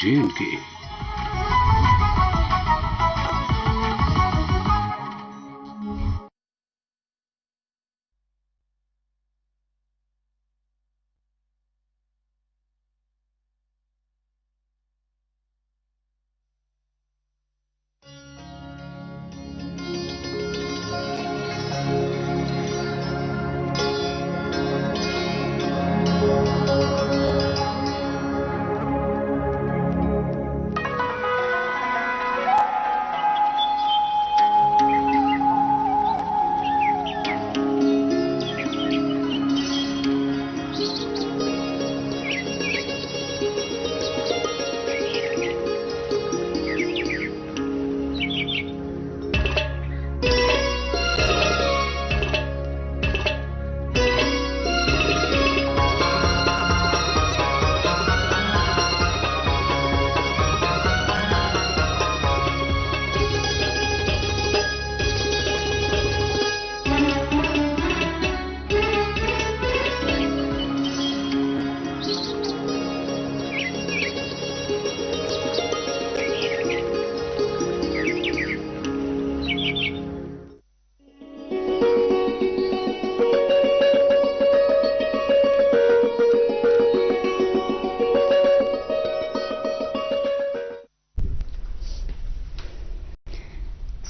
J&K।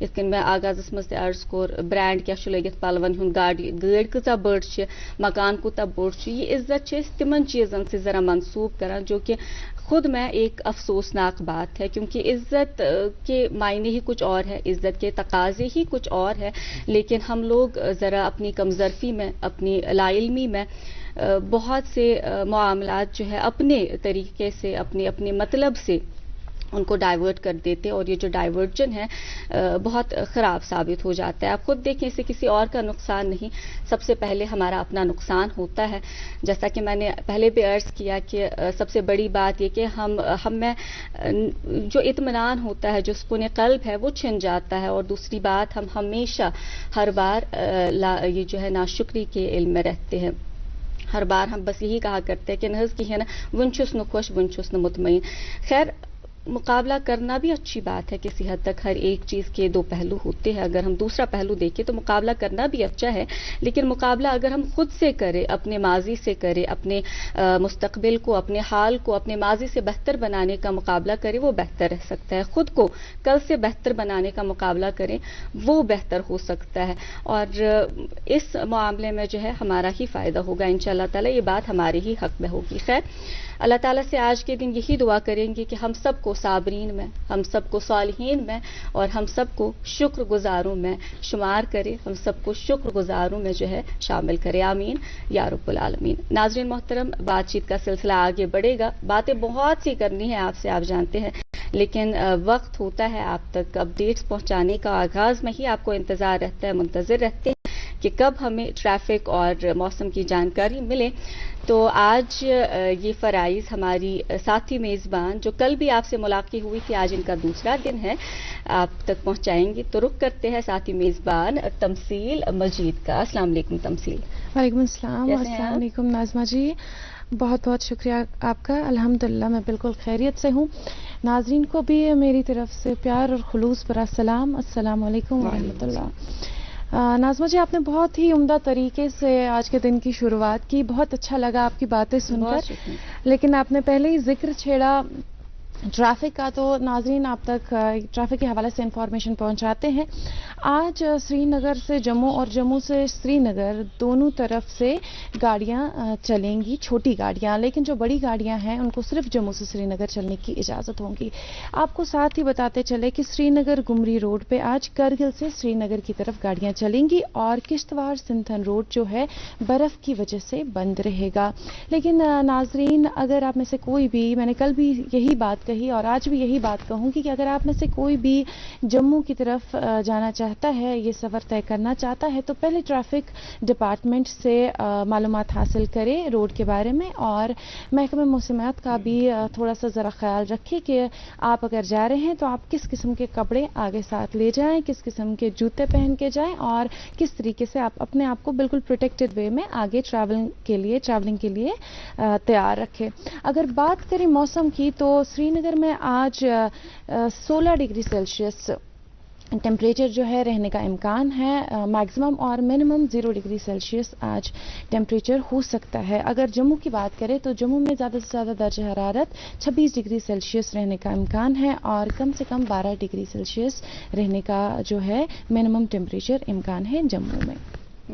یِتھ کٔنۍ مےٚ آغازَس منٛز تہِ عرض کوٚر برینڈ کیٛاہ چھُ لٲگِتھ پَلوَن ہُنٛد گٲڑۍ کۭژاہ بٔڑ چھِ مکان کوٗتاہ بوٚڑ چھُ یہِ عزت چھِ أسۍ تِمن چیٖزن سے ذرا منسوٗب کران جو کہ خود میں ایک افسوسناک بات ہے کیونکہ عزت کے معنی ہی کچھ اور ہے عزت کے تقاضے ہی کچھ اور ہے لیکن ہم لوگ ذرا اپنی کمظرفی میں اپنی لا علمی میں بہت سے معاملات جو ہے اپنے طریقے سے اپنے مطلب سے ان کو ڈائیورٹ کر دیتے اور یہ جو ڈائیورجن ہے بہت خراب ثابت ہو جاتا ہے. آپ خود دیکھیں اسے کسی اور کا نقصان نہیں سب سے پہلے ہمارا اپنا نقصان ہوتا ہے. جیسا کہ میں نے پہلے بھی عرض کیا کہ سب سے بڑی بات یہ کہ ہم میں جو اطمینان ہوتا ہے جو سکون قلب ہے وہ چھن جاتا ہے اور دوسری بات ہم ہمیشہ ہر بار یہ جو ہے ناشکری کے علم میں رہتے ہیں. ہر بار ہم بس یہی کہا کرتے ہیں کہ نہ کہیں نا ون چھس نہ خوش ون چھس نہ مطمئن. خیر مقابلہ کرنا بھی اچھی بات ہے کسی حد تک ہر ایک چیز کے دو پہلو ہوتے ہیں. اگر ہم دوسرا پہلو دیکھیں تو مقابلہ کرنا بھی اچھا ہے لیکن مقابلہ اگر ہم خود سے کریں اپنے ماضی سے کریں اپنے مستقبل کو اپنے حال کو اپنے ماضی سے بہتر بنانے کا مقابلہ کریں وہ بہتر رہ سکتا ہے. خود کو کل سے بہتر بنانے کا مقابلہ کریں وہ بہتر ہو سکتا ہے اور اس معاملے میں جو ہے ہمارا ہی فائدہ ہوگا انشاءاللہ تعالی. یہ بات ہمارے ہی حق میں ہوگی. خیر اللہ تعالیٰ سے آج کے دن یہی دعا کریں گے کہ ہم سب کو صابرین میں ہم سب کو صالحین میں اور ہم سب کو شکر گزاروں میں شمار کرے ہم سب کو شکر گزاروں میں جو ہے شامل کرے. آمین یا رب العالمین. ناظرین محترم بات چیت کا سلسلہ آگے بڑھے گا. باتیں بہت سی کرنی ہے آپ سے آپ جانتے ہیں لیکن وقت ہوتا ہے آپ تک اپڈیٹس پہنچانے کا. آغاز میں ہی آپ کو انتظار رہتا ہے منتظر رہتے ہیں کہ کب ہمیں ٹریفک اور موسم کی جانکاری ملے. تو آج یہ فرائض ہماری ساتھی میزبان جو کل بھی آپ سے ملاقات ہوئی تھی آج ان کا دوسرا دن ہے آپ تک پہنچائیں گے. تو رخ کرتے ہیں ساتھی میزبان تمثیل مجید کا. السلام علیکم تمثیل. وعلیکم السلام. السلام علیکم ناظمہ جی. بہت بہت شکریہ آپ کا. الحمدللہ میں بالکل خیریت سے ہوں. ناظرین کو بھی میری طرف سے پیار اور خلوص برا سلام. السلام علیکم ورحمۃ اللہ. ناظمہ جی آپ نے بہت ہی عمدہ طریقے سے آج کے دن کی شروعات کی. بہت اچھا لگا آپ کی باتیں سن کر. لیکن آپ نے پہلے ہی ذکر چھیڑا ٹریفک کا تو ناظرین آپ تک ٹریفک کے حوالے سے انفارمیشن پہنچاتے ہیں. آج سری نگر سے جموں اور جموں سے سری نگر دونوں طرف سے گاڑیاں چلیں گی چھوٹی گاڑیاں لیکن جو بڑی گاڑیاں ہیں ان کو صرف جموں سے سری نگر چلنے کی اجازت ہوگی. آپ کو ساتھ ہی بتاتے چلے کہ سری نگر گمری روڈ پہ آج کرگل سے سری نگر کی طرف گاڑیاں چلیں گی اور کشتواڑ سنتھن روڈ جو ہے برف کی وجہ سے بند رہے گا. لیکن ناظرین اگر آپ میں سے کوئی بھی میں نے کل بھی یہی بات کہی اور آج بھی یہی بات کہوں گی کہ اگر آپ میں سے کوئی بھی جموں کی طرف جانا چاہتا ہے یہ سفر طے کرنا چاہتا ہے تو پہلے ٹریفک ڈپارٹمنٹ سے معلومات حاصل کرے روڈ کے بارے میں اور محکمہ موسمیات کا بھی تھوڑا سا ذرا خیال رکھے کہ آپ اگر جا رہے ہیں تو آپ کس قسم کے کپڑے آگے ساتھ لے جائیں کس قسم کے جوتے پہن کے جائیں اور کس طریقے سے آپ اپنے آپ کو بالکل پروٹیکٹڈ وے میں آگے ٹریولنگ کے لیے تیار رکھے. اگر بات کریں موسم کی تو سری نگر میں آج 16 ڈگری سیلسیس ٹیمپریچر جو ہے رہنے کا امکان ہے. میکسیمم اور منیمم 0 ڈگری سیلسیس آج ٹیمپریچر ہو سکتا ہے. اگر جموں کی بات کریں تو جموں میں زیادہ سے زیادہ درجہ حرارت 26 ڈگری سیلسیس رہنے کا امکان ہے اور کم سے کم 12 ڈگری سیلسیس رہنے کا جو ہے منیمم ٹیمپریچر امکان ہے جموں میں.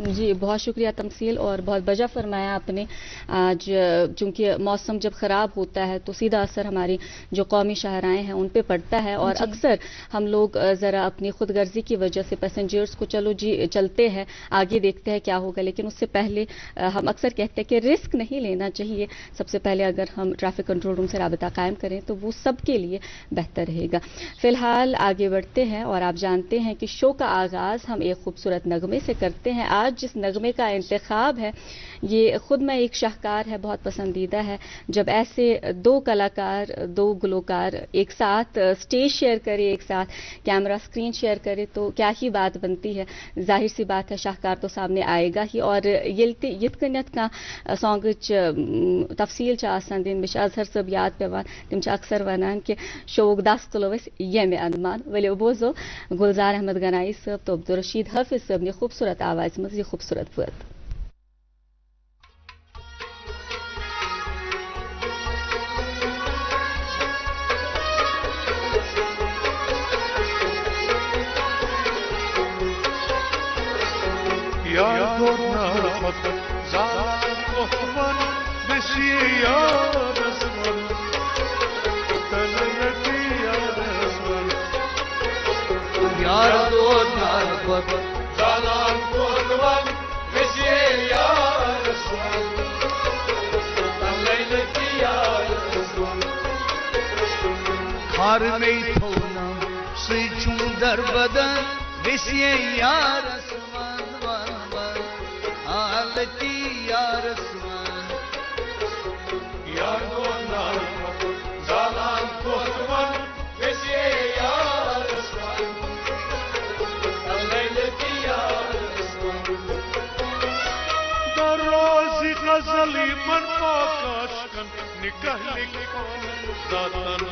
جی بہت شکریہ تمثیل اور بہت بجا فرمایا آپ نے. آج چونکہ موسم جب خراب ہوتا ہے تو سیدھا اثر ہماری جو قومی شاہراہیں ہیں ان پہ پڑتا ہے اور اکثر ہم لوگ ذرا اپنی خود غرضی کی وجہ سے پیسنجرز کو چلو جی چلتے ہیں آگے دیکھتے ہیں کیا ہوگا لیکن اس سے پہلے ہم اکثر کہتے ہیں کہ رسک نہیں لینا چاہیے. سب سے پہلے اگر ہم ٹریفک کنٹرول روم سے رابطہ قائم کریں تو وہ سب کے لیے بہتر رہے گا. فی الحال آگے بڑھتے ہیں اور آپ جانتے ہیں کہ شو کا آغاز ہم ایک خوبصورت نغمے سے کرتے ہیں. آج جس نغمے کا انتخاب ہے یہ خود میں ایک شاہکار ہے بہت پسندیدہ ہے. جب ایسے دو کلاکار دو گلوکار ایک ساتھ سٹیج شیئر کرے ایک ساتھ کیمرہ سکرین شیئر کرے تو کیا ہی بات بنتی ہے. ظاہر سی بات ہے شاہکار تو سامنے آئے گا ہی. اور یت کنیت کا سانگچ تفصیل آسان دن مش اظہر صاحب یاد پیوان تم اکثر ونان کہ شوق دس تلو یمہ اندمان ولو بوزو گلزار احمد گنائی صاحب تو عبدالرشید حافظ صاحب نے خوبصورت آواز میں یہ خوبصورت بات. پتہ زالان کۄتھوَن گٔژھِی یارس وَن تلتی یارس وَن یار دود نار پتہ زالان کۄتھوَن گٔژھِی یارس وَن تلتی یارس وَن کھار میں تھونا سی چھوں در بدن گٔژھِی یارس وَن وَن وَن حالتی یارس وَن یار دود نار پتہ زالان کۄتھوَن گٔژھِی یارس وَن تلتی یارس وَن دروازی غزل یمن پاک عاشقن نکاح لکھان ذاتن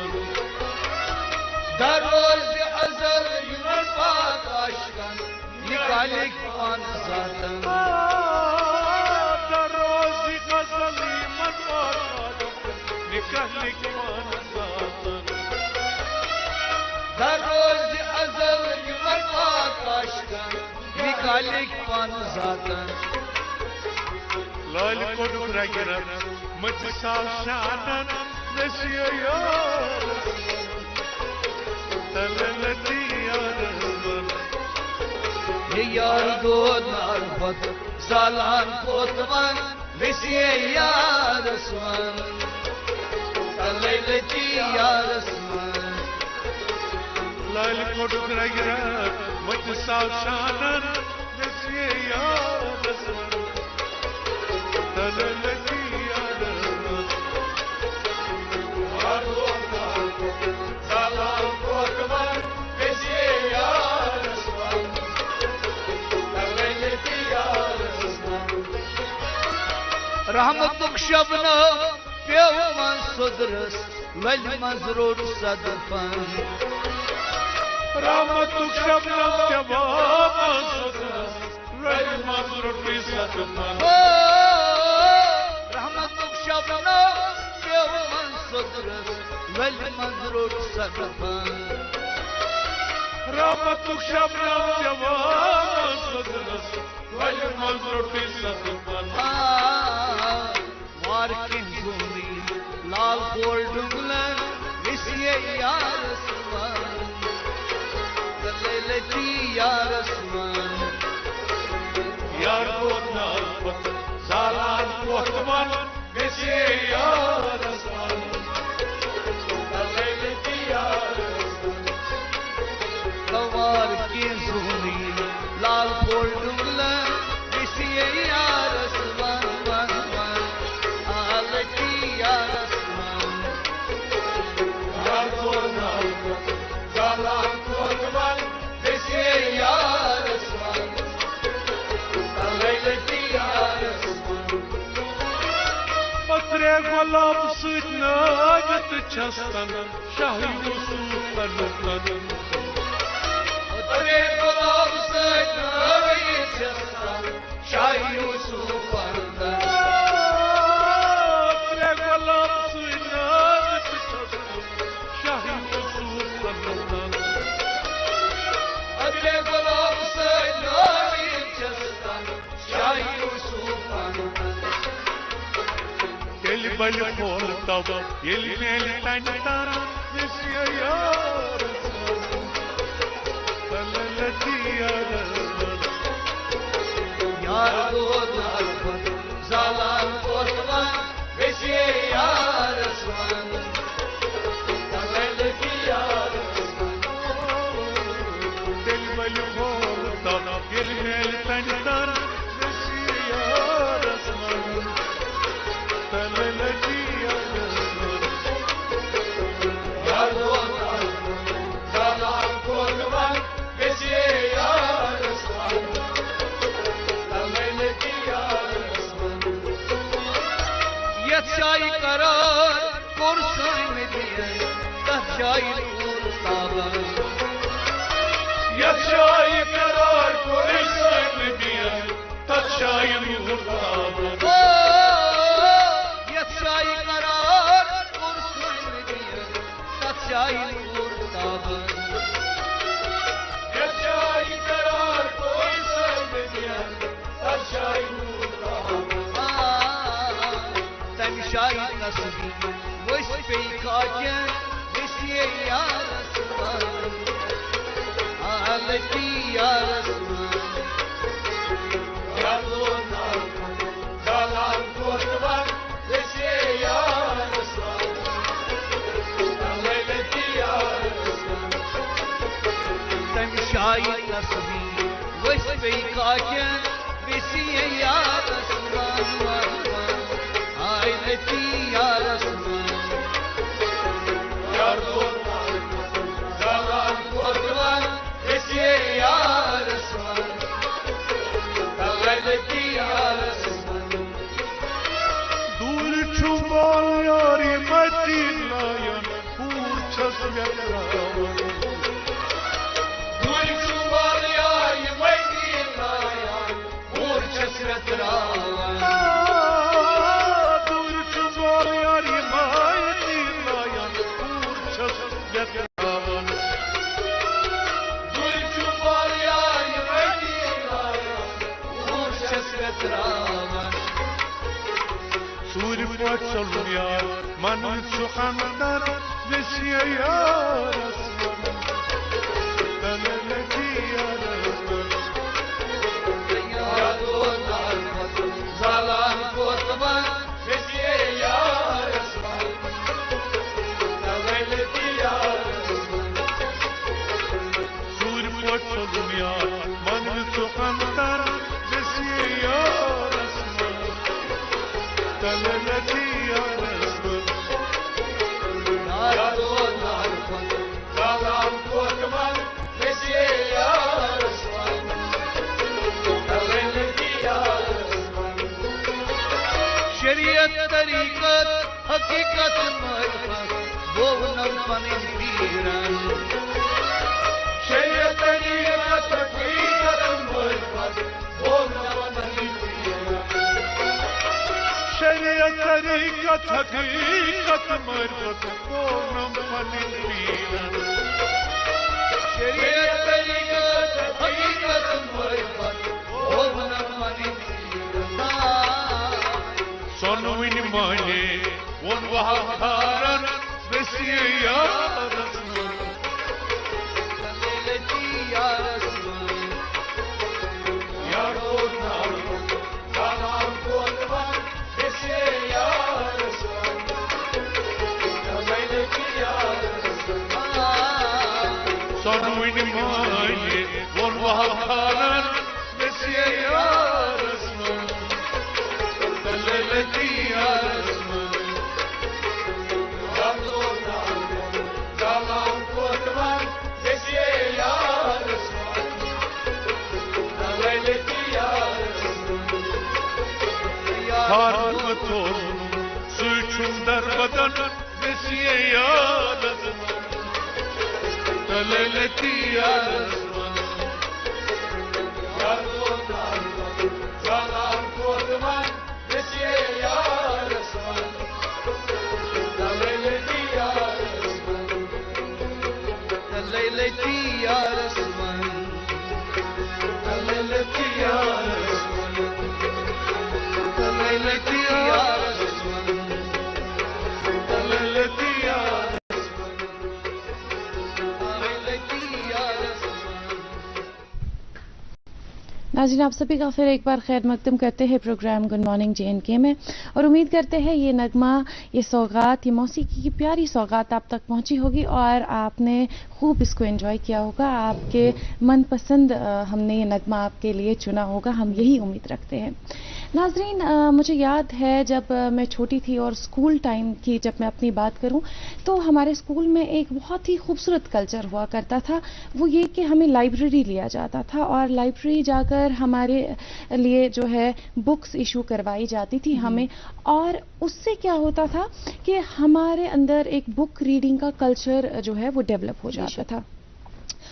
دروز ازل یمن پاک عاشقن نکالک پان ذاتن دروازی غزل یمن پاک عاشقن نکاح لکھان ذاتن دروز ازل یمن پاک عاشقن نکالک پان ذاتن لال کوڈک رگرن مجھ سال شانن نسی یارس تلتی یارس وَن یہ یار دود نار پتہ زالان کۄتھوَن گٔژھِی یارس وَن تلتی یارس وَن لال کوڈک رگرن مجھ سال شانن نسی یارس وَن تلتی یارس وَن یار دود نار پتہ زالان کۄتھوَن گٔژھِی یارس وَن تلتی یارس وَن رحمتک شبنم پیو من صدرس ولی منز روٹ صدفن رحمتک شبنم جواب صدرس ولی مزرٹی صدفن رحمتک شبنم پیو من صدرس ولی منز روٹ صدفن رحمتک شبنم جواب صدرس ولی مزرٹی صدفن وار کی زومی لال پول ڈنگلن گٔژھِی یارس وَن تلتی یارس وَن یار دود نار پتہ زالان کۄتھوَن گٔژھِی یارس وَن تلتی یارس وَن وار کی زومی لال پول ڈنگلن گٔژھِی یارس وَن وَن وَن حالتی یارس وَن یار دود نار پتہ زالان کۄتھوَن گٔژھِی یارس وَن تلتی یارس وَن پترے گۄلاب سۭتۍ نٲوِتھ چھس تنن شاہ یوسف تنن پترے گۄلاب سۭتۍ نٲوِتھ چھس تنن شاہ یوسف تنن پترے گۄلاب سۭتۍ نٲوِتھ چھس تنن شاہ یوسف تنن پترے گۄلاب سۭتۍ نٲوِتھ چھس تنن شاہ یوسف تنن تیٚلہِ بلہِ کھول تب ییٚلہِ میلہِ تنہِ ترن گٔژھِی یارس وَن تلتی یارس وَن یار دود نار پتہ زالان کۄتھوَن گٔژھِی یارس وَن تلتی یارس وَن تیٚلہِ بلہِ کھول تب ییٚلہِ میلہِ تنہِ ترن گٔژھِی یارس وَن تلتی یارس وَن یار دود نار پتہ زالان کۄتھوَن گٔژھِی یارس وَن تلتی یارس وَن یتھ جایہِ قرار کوٚر سٲنۍ دِل تتھ جایہِ کوٚر تابن یتھ جایہِ قرار کوٚر سٲنۍ دِل تتھ جایہِ روٗد تابن یتھ جایہِ قرار کوٚر سٲنۍ دِل تتھ جایہِ کوٚر تابن یتھ جایہِ قرار کوٚر سٲنۍ دِل تتھ جایہِ روٗد شائی تصویر وش پی کاکن بسی یا رسول حالتی یا رسول Yardımın zalan kurban Vesiye ya Resul Leyleti ya Resul تم شائی تصویر وش پی کاکن بسی یا رسول حالتی یا رسول Yardımın zalan kurban Vesiye ya Resul Leyleti ya Resul دور چھوال یاری مدیناین پور چس یکراون Dul çuval yay Medina'ya Vur çesret ravan دور چھوال یاری مدیناین پور چس یکراون Dul çuval yay Medina'ya Vur çesret ravan sorry پاک چلون یار من سخندر بسیه یا رسول دلالتی یا رسول Yardımın zalan kurban Vesiye ya Resul Leyleti ya Resul sorry پاک چلون یار من سخندر بسیه یا رسول دلالتی یا رسول Yardımın zalan kurban Vesiye ya Resul Leyleti ya Resul شریعت طریقت حقیقت معرفت بونم پنین پیرن Şeriat tarikat hakikaten marifat Olmadan شریعت طریقت حقیقت مربت کونم پنین پیرن Şeriat tarikat hakikaten marifat Olmadan سنوین مانے ون وحکارن بسیه یا رسول لیلتی یا رسول Yardımlar zalan kurban Vesiye ya Resul Leyleti ya Resul سنوین مانے ون وحکارن بسیه یا رسول دلالتی یا رسول Yardımlar zalan kurban Vesiye ya Resul Leyleti ya Resul Harun torun suçum der badan besiye ya rızman Dalalet ya rızman Yardımlar zalan kurban Vesiye ya Resul Leyleti ya Resul لیلتی یا رسول Leyleti ya Resul لیلتی یا رسول دلالت یا لیلتی یا رسول ناظرین آپ سبھی کا پھر ایک بار خیر مقدم کرتے ہیں programme good morning J N کے میں، اور امید کرتے ہیں یہ نغمہ، یہ سوغات، یہ موسیقی کی پیاری سوغات آپ تک پہنچی ہوگی اور آپ نے خوب اس کو انجوائے کیا ہوگا. آپ کے من پسند ہم نے یہ نغمہ آپ کے لیے چنا ہوگا، ہم یہی امید رکھتے ہیں. ناظرین مجھے یاد ہے جب میں چھوٹی تھی اور اسکول ٹائم کی جب میں اپنی بات کروں تو ہمارے اسکول میں ایک بہت ہی خوبصورت کلچر ہوا کرتا تھا. وہ یہ کہ ہمیں لائبریری لیا جاتا تھا اور لائبریری جا کر ہمارے لیے جو ہے بکس ایشو کروائی جاتی تھی ہمیں، اور اس سے کیا ہوتا تھا کہ ہمارے اندر ایک بک ریڈنگ کا کلچر جو ہے وہ ڈیولپ ہو جاتا تھا.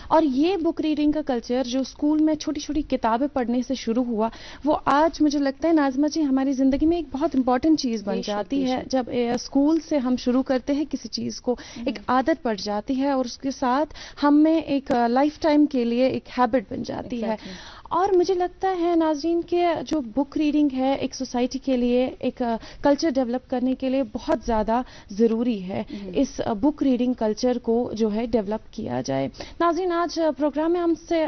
اور یہ بک ریڈنگ کا کلچر جو اسکول میں چھوٹی چھوٹی کتابیں پڑھنے سے شروع ہوا، وہ آج مجھے لگتا ہے ناظمہ جی ہماری زندگی میں ایک بہت امپورٹنٹ چیز بن جاتی ہے. جب اسکول سے ہم شروع کرتے ہیں کسی چیز کو، ایک عادت پڑ جاتی ہے اور اس کے ساتھ ہم میں ایک لائف ٹائم کے لیے ایک ہیبٹ بن جاتی ہے. اور مجھے لگتا ہے ناظرین کہ جو بک ریڈنگ ہے ایک سوسائٹی کے لیے ایک کلچر ڈیولپ کرنے کے لیے بہت زیادہ ضروری ہے. اس بک ریڈنگ کلچر کو جو ہے ڈیولپ کیا جائے. ناظرین آج پروگرام میں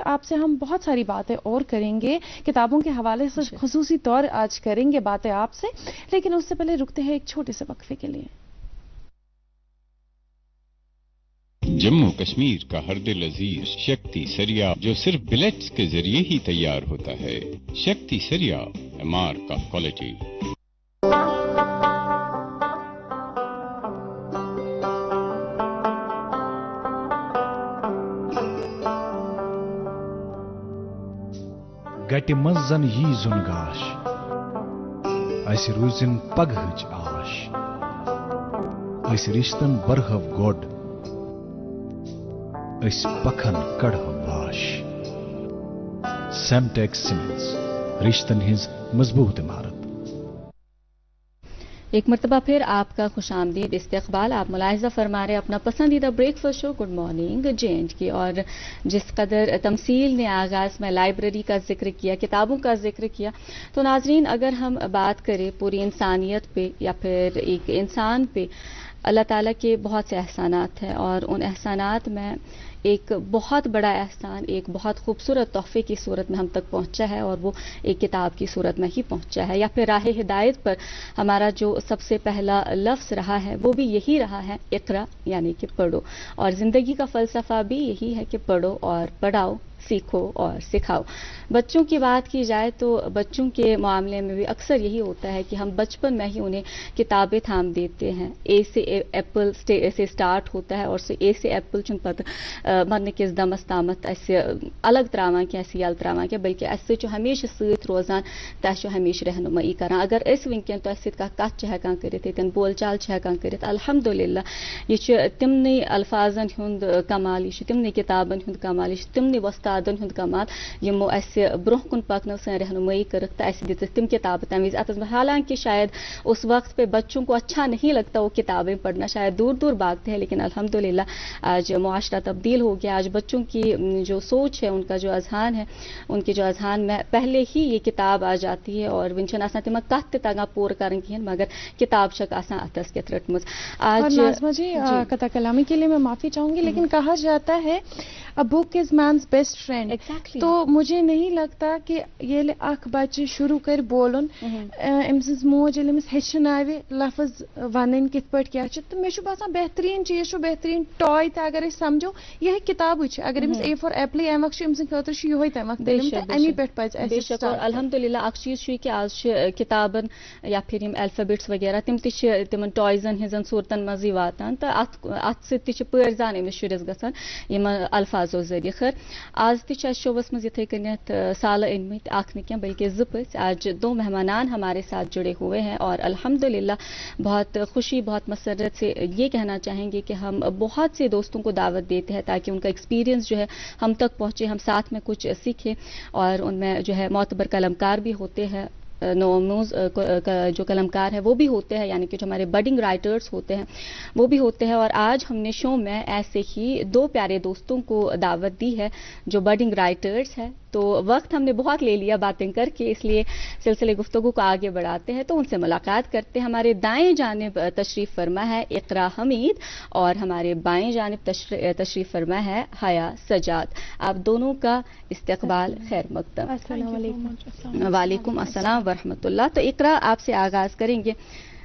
آپ سے ہم بہت ساری باتیں اور کریں گے, کتابوں کے حوالے سے خصوصی طور آج کریں گے باتیں آپ سے, لیکن اس سے پہلے رکتے ہیں ایک چھوٹے سے وقفے کے لیے. جموں کشمیر کا ہر دل عزیز شکتی سریا جو صرف بلیٹس کے ذریعے ہی تیار ہوتا ہے. شکتی سریا, a mark of quality. گٹہِ منٛز زن یی زُن گاش اَسہِ روٗزِن پگہٕچ آش أسۍ رِشتن برہو گۄڈ أسۍ پکھن کڑہو واش. سیمٹیکس سیمنٹس رشتن ہٕنٛز مضبوط عمارت. ایک مرتبہ پھر آپ کا خوش آمدید استقبال. آپ ملاحظہ فرما رہے اپنا پسندیدہ بریک فاسٹ شو گڈ مارننگ JNK, اور جس قدر تمثیل نے آغاز میں لائبریری کا ذکر کیا, کتابوں کا ذکر کیا, تو ناظرین اگر ہم بات کریں پوری انسانیت پہ یا پھر ایک انسان پہ, اللہ تعالیٰ کے بہت سے احسانات ہیں, اور ان احسانات میں ایک بہت بڑا احسان ایک بہت خوبصورت تحفے کی صورت میں ہم تک پہنچا ہے, اور وہ ایک کتاب کی صورت میں ہی پہنچا ہے. یا پھر راہ ہدایت پر ہمارا جو سب سے پہلا لفظ رہا ہے وہ بھی یہی رہا ہے, اقرا, یعنی کہ پڑھو. اور زندگی کا فلسفہ بھی یہی ہے کہ پڑھو اور پڑھاؤ, سیکھو اور سکھاؤ. بچوں کی بات کی جائے تو بچوں کے معاملے میں بھی اکثر یہی ہوتا ہے کہ ہم بچپن میں ہی انہیں کتابیں تھام دیتے ہیں. اے سے ایپل سے سٹارٹ ہوتا ہے, اور اے سے ایپل چھن پتہ مرنے کس دمس تامت ایسے الگ تراوان کی ایسے یل تراوان کی, بلکہ ایسے جو ہمیشہ سۭتۍ روزان تس ہمیشہ رہنمائی کران. اگر اس ونکین تو سۭتۍ کتھ ہیکان کٔرِتھ, ییٚتٮ۪ن بول چال ہیکان کٔرِتھ, الحمدللہ یہ تمنٕے الفاظن ہُنٛد کمال, یہ تمنٕے کتابن ہُنٛد کمال, یہ تمنٕے وستادن ہُنٛد کمال یمو اسہِ برونٛہہ کُن پکنو سن رہنمائی کرک تو اسہِ دِژٕکھ تم کتابیں تمہ وز. حالانکہ شاید اس وقت پہ بچوں کو اچھا نہیں لگتا وہ کتابیں پڑھنا, شاید دور دور بھاگتے ہیں, لیکن الحمدللہ آج معاشرہ تبدیل ہو گیا. آج بچوں کی جو سوچ ہے, ان کا جو اذہان ہے, ان کے جو اذہان میں پہلے ہی یہ کتاب آ جاتی ہے, اور ونچن آسان تم کت تہ تگان پور کرن کہین, مگر کتاب چھک آسان اتس کت رٹمژ. آج ناظمہ جی قطع کلامی کے لیے میں معافی چاہوں گی, لیکن کہا جاتا ہے a book is man's best friend. تو مجھے نہیں لگتا کہ یہ اخ بچہ شروع کر بولن ام سز موج امس ہچناوِ لفظ ون کت پہ کیا, تو مے باسان بہترین چیز, بہترین ٹوائے تہ اگر سمجھو یہ کتاب, اگر امس اے فار ایپل ام وقت ام سند خاطر یہ تمہ امی پہ پہ. اور الحمدللہ اخ چیز کہ آج کتابن یا پھر الفابیٹس وغیرہ تم تمن ٹوائزن ہزن صورتن مز واتان, تو ات سی پرزان امس شرس گھان یم الفاظو ذریعہ. خیر آج تہ شوبس مز یتھے کنیتھ سال انمت اخ نہ کینٛہہ بلکہ زٕ پٔژھۍ. آج دو مہمانان ہمارے ساتھ جڑے ہوئے ہیں, اور الحمدللہ بہت خوشی بہت مسرت سے یہ کہنا چاہیں گے کہ ہم بہت سے دوستوں کو دعوت دیتے ہیں تاکہ ان کا ایکسپیرینس جو ہے ہم تک پہنچے, ہم ساتھ میں کچھ سیکھیں. اور ان میں جو ہے معتبر قلمکار بھی ہوتے ہیں, نوموز جو قلمکار ہے وہ بھی ہوتے ہیں, یعنی کہ جو ہمارے بڈنگ رائٹرز ہوتے ہیں وہ بھی ہوتے ہیں. اور آج ہم نے شو میں ایسے ہی دو پیارے دوستوں کو دعوت دی ہے جو بڈنگ رائٹرز ہیں. تو وقت ہم نے بہت لے لیا باتیں کر کے, اس لیے سلسلے گفتگو کو آگے بڑھاتے ہیں, تو ان سے ملاقات کرتے ہیں. ہمارے دائیں جانب تشریف فرما ہے اقرا حمید, اور ہمارے بائیں جانب تشریف فرما ہے حیا سجاد. آپ دونوں کا استقبال خیر مقدم. السلام علیکم. وعلیکم السلام ورحمۃ اللہ. تو اقرا آپ سے آغاز کریں گے,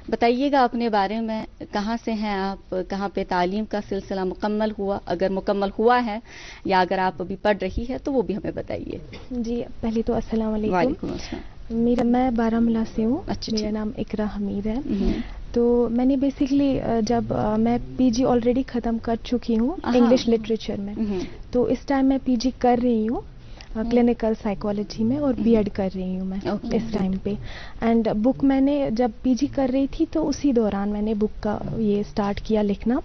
بتائیے گا اپنے بارے میں, کہاں سے ہیں آپ, کہاں پہ تعلیم کا سلسلہ مکمل ہوا, اگر مکمل ہوا ہے یا اگر آپ ابھی پڑھ رہی ہے تو وہ بھی ہمیں بتائیے. جی پہلے تو السلام علیکم. وعلیکم السلام. میں بارہمولہ سے ہوں. اچھا, میرا نام اقرا حمید ہے. تو میں نے بیسکلی جب میں پی جی آلریڈی ختم کر چکی ہوں انگلش لٹریچر میں, تو اس ٹائم میں پی جی کر رہی ہوں کلینکل سائیکالوجی میں, اور بی ایڈ کر رہی ہوں میں اس ٹائم پہ. اینڈ بک میں نے جب پی جی کر رہی تھی تو اسی دوران میں نے بک کا یہ اسٹارٹ کیا لکھنا,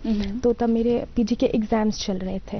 تو تب میرے پی جی کے ایگزامس چل رہے تھے.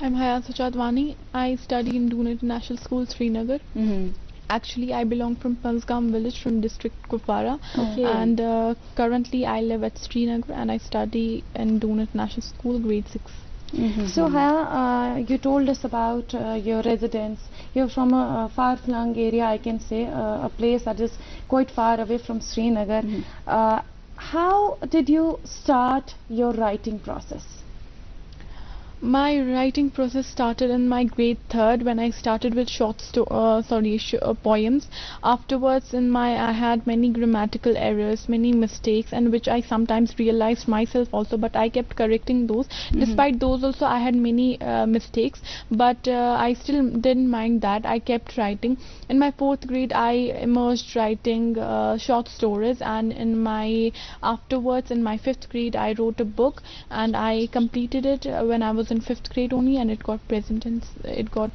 I'm Haya Sajadwani. I study in Doon International School, Srinagar. Actually, I belong from Pansgam village from district Kupwara. And currently I live at Srinagar and I study in Doon International School, grade 6. So Haya, you told us about your residence. You're from a far-flung area, I can say, a place that is quite far away from Srinagar. How did you start your writing process? My writing process started in my grade 3rd when I started with poems. Afterwards I had many grammatical errors, many mistakes, and which I sometimes realized myself also, but I kept correcting those. Despite those also I had many mistakes, but I still didn't mind that. I kept writing. In my 4th grade I immersed writing short stories, and afterwards in my 5th grade I wrote a book and I completed it when I was in 5th grade only, and it got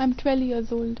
I'm 12 years old.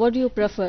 what do you prefer?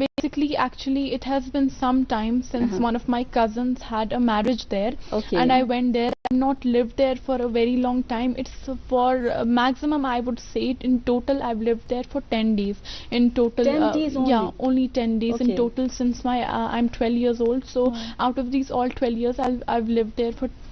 Basically, actually, it has been some time since one of my cousins had a marriage there, and I went there. I've not lived there for a very long time. It's for maximum, I would say it in total, I've lived there for 10 days. In total, 10 days only? Yeah, only 10 days in total since I'm 12 years old. So out of these all 12 years, I've lived there for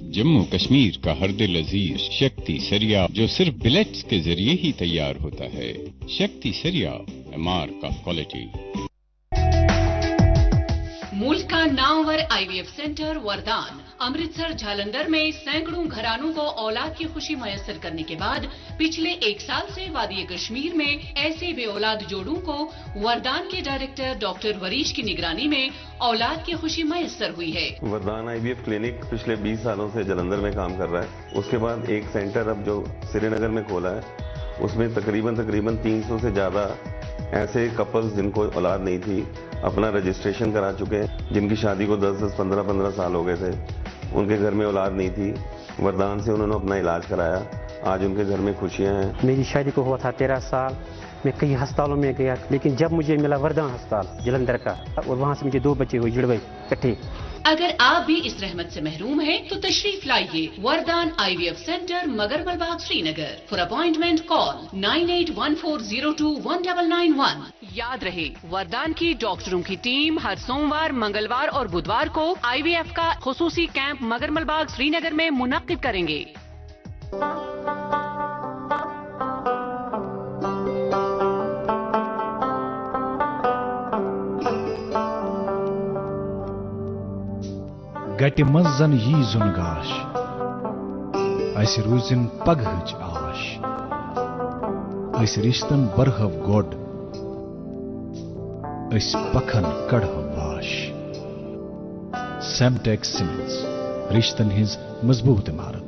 Jammu Kashmir کا ہر دل عزیز شکتی سریا جو صرف بلیٹس کے ذریعے ہی تیار ہوتا ہے. Shakti Sariya mark of quality. ملک کا نامور IVF سینٹر وردان امرتسر جھالندر میں سینکڑوں گھرانوں کو اولاد کی خوشی میسر کرنے کے بعد پچھلے 1 سال سے وادی کشمیر میں ایسے بے اولاد جوڑوں کو وردان کے ڈائریکٹر ڈاکٹر وریش کی نگرانی میں اولاد کی خوشی میسر ہوئی ہے. وردان IVF کلینک پچھلے 20 سالوں سے جلندر میں کام کر رہا ہے. اس کے بعد ایک سینٹر اب جو سری نگر میں کھولا ہے اس میں تقریباً 300 سے زیادہ ایسے کپلز جن کو اولاد نہیں تھی اپنا رجسٹریشن کرا چکے ہیں. جن کی شادی کو 10 15 سال ہو گئے تھے, ان کے گھر میں اولاد نہیں تھی, وردان سے انہوں نے اپنا علاج کرایا. آج ان کے گھر میں خوشیاں ہیں. میری شادی کو ہوا تھا 13 سال. میں کئی ہسپتالوں میں گیا لیکن جب مجھے ملا وردان ہسپتال جلندر کا اور وہاں سے مجھے 2 بچے ہوئے جڑوے کٹھے. اگر آپ بھی اس رحمت سے محروم ہیں تو تشریف لائیے وردان IVF centre مگرمل Bagh Sri Nagar. For appointment کال 9814021991. یاد رہے وردان کی ڈاکٹروں کی ٹیم ہر سوموار, منگلوار اور بدوار کو IVF کا خصوصی کیمپ مگرمل باغ سری نگر میں منعقد کریں گے. گٹہِ منٛز زن یی زُن گاش اسہِ روٗزِن پگہٕچ آش. أسۍ رِشتن برہو گۄڈ أسۍ پکھن کڑہو باش. سیمٹیک سیمنٹس رِشتن ہٕنٛز مضبوٗط عمارت.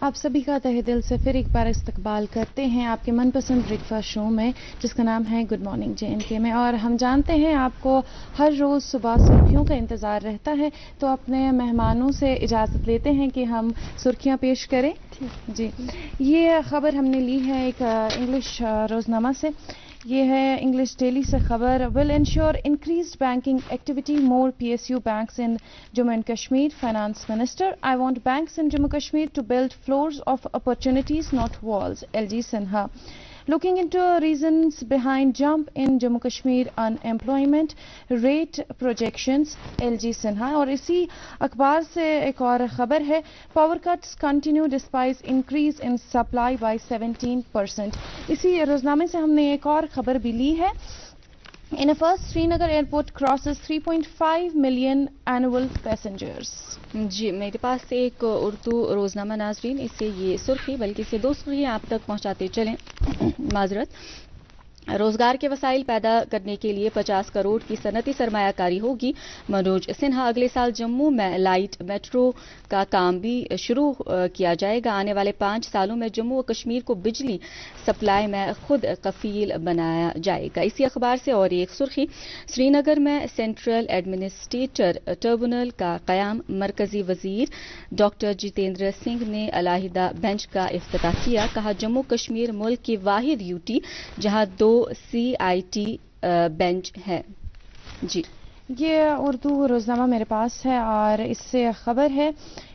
آپ سبھی کا تہہ دل سے پھر ایک بار استقبال کرتے ہیں آپ کے من پسند بریک فاسٹ شو میں جس کا نام ہے گڈ مارننگ JNK میں. اور ہم جانتے ہیں آپ کو ہر روز صبح سرخیوں کا انتظار رہتا ہے, تو اپنے مہمانوں سے اجازت لیتے ہیں کہ ہم سرخیاں پیش کریں. جی, یہ خبر ہم نے لی ہے ایک انگلش روزنامہ سے. یہ ہے انگلش ڈیلی سے خبر. Will ensure increased banking activity more PSU banks in Jammu and Kashmir. Finance minister I want banks in Jammu Kashmir to build floors of opportunities not walls. LG Sinha. Looking into reasons behind jump in Jammu Kashmir unemployment rate projections, LG Sinha. اور اسی اخبار سے ایک اور خبر ہے, power cuts continue despite increase in supply by 17%. اسی روزنامے سے ہم نے ایک اور خبر بھی لی ہے. In a first, Srinagar airport crosses 3.5 million annual passengers. جی, میرے پاس ایک اردو روزنامہ ناظرین, اس سے یہ سرخی بلکہ اسے 2 سرخیاں آپ تک پہنچاتے چلیں. معذرت. روزگار کے وسائل پیدا کرنے کے لیے 50 کروڑ کی صنعتی سرمایہ کاری ہوگی. منوج سنہا. اگلے سال جموں میں لائٹ میٹرو کا کام بھی شروع کیا جائے گا. آنے والے 5 سالوں میں جموں و کشمیر کو بجلی سپلائی میں خود کفیل بنایا جائے گا. اسی اخبار سے اور ایک سرخی, سری نگر میں سینٹرل ایڈمنسٹریٹر ٹربونل کا قیام. مرکزی وزیر ڈاکٹر جتیندر سنگھ نے علیحدہ بینچ کا افتتاح کیا. کہا جموں کشمیر ملک کی واحد UT جہاں 2 CIT بینچ ہے. جی, یہ اردو روزنامہ میرے پاس ہے اور اس سے خبر ہے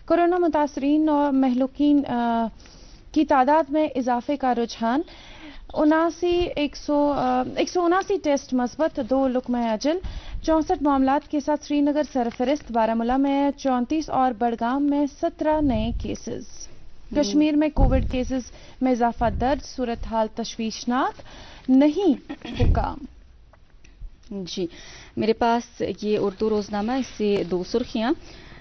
کورونا متاثرین اور مہلوکین کی تعداد میں اضافے کا رجحان. 179 ٹیسٹ مثبت, 2 لقمہ اجل. 64 معاملات کے ساتھ سری نگر سرفہرست. بارامولہ میں 34 اور بڑگام میں 17 نئے کیسز. کشمیر میں کووڈ کیسز میں اضافہ درج. صورتحال تشویشناک نہیں. حکام. جی, میرے پاس یہ اردو روزنامہ, اس سے 2 سرخیاں.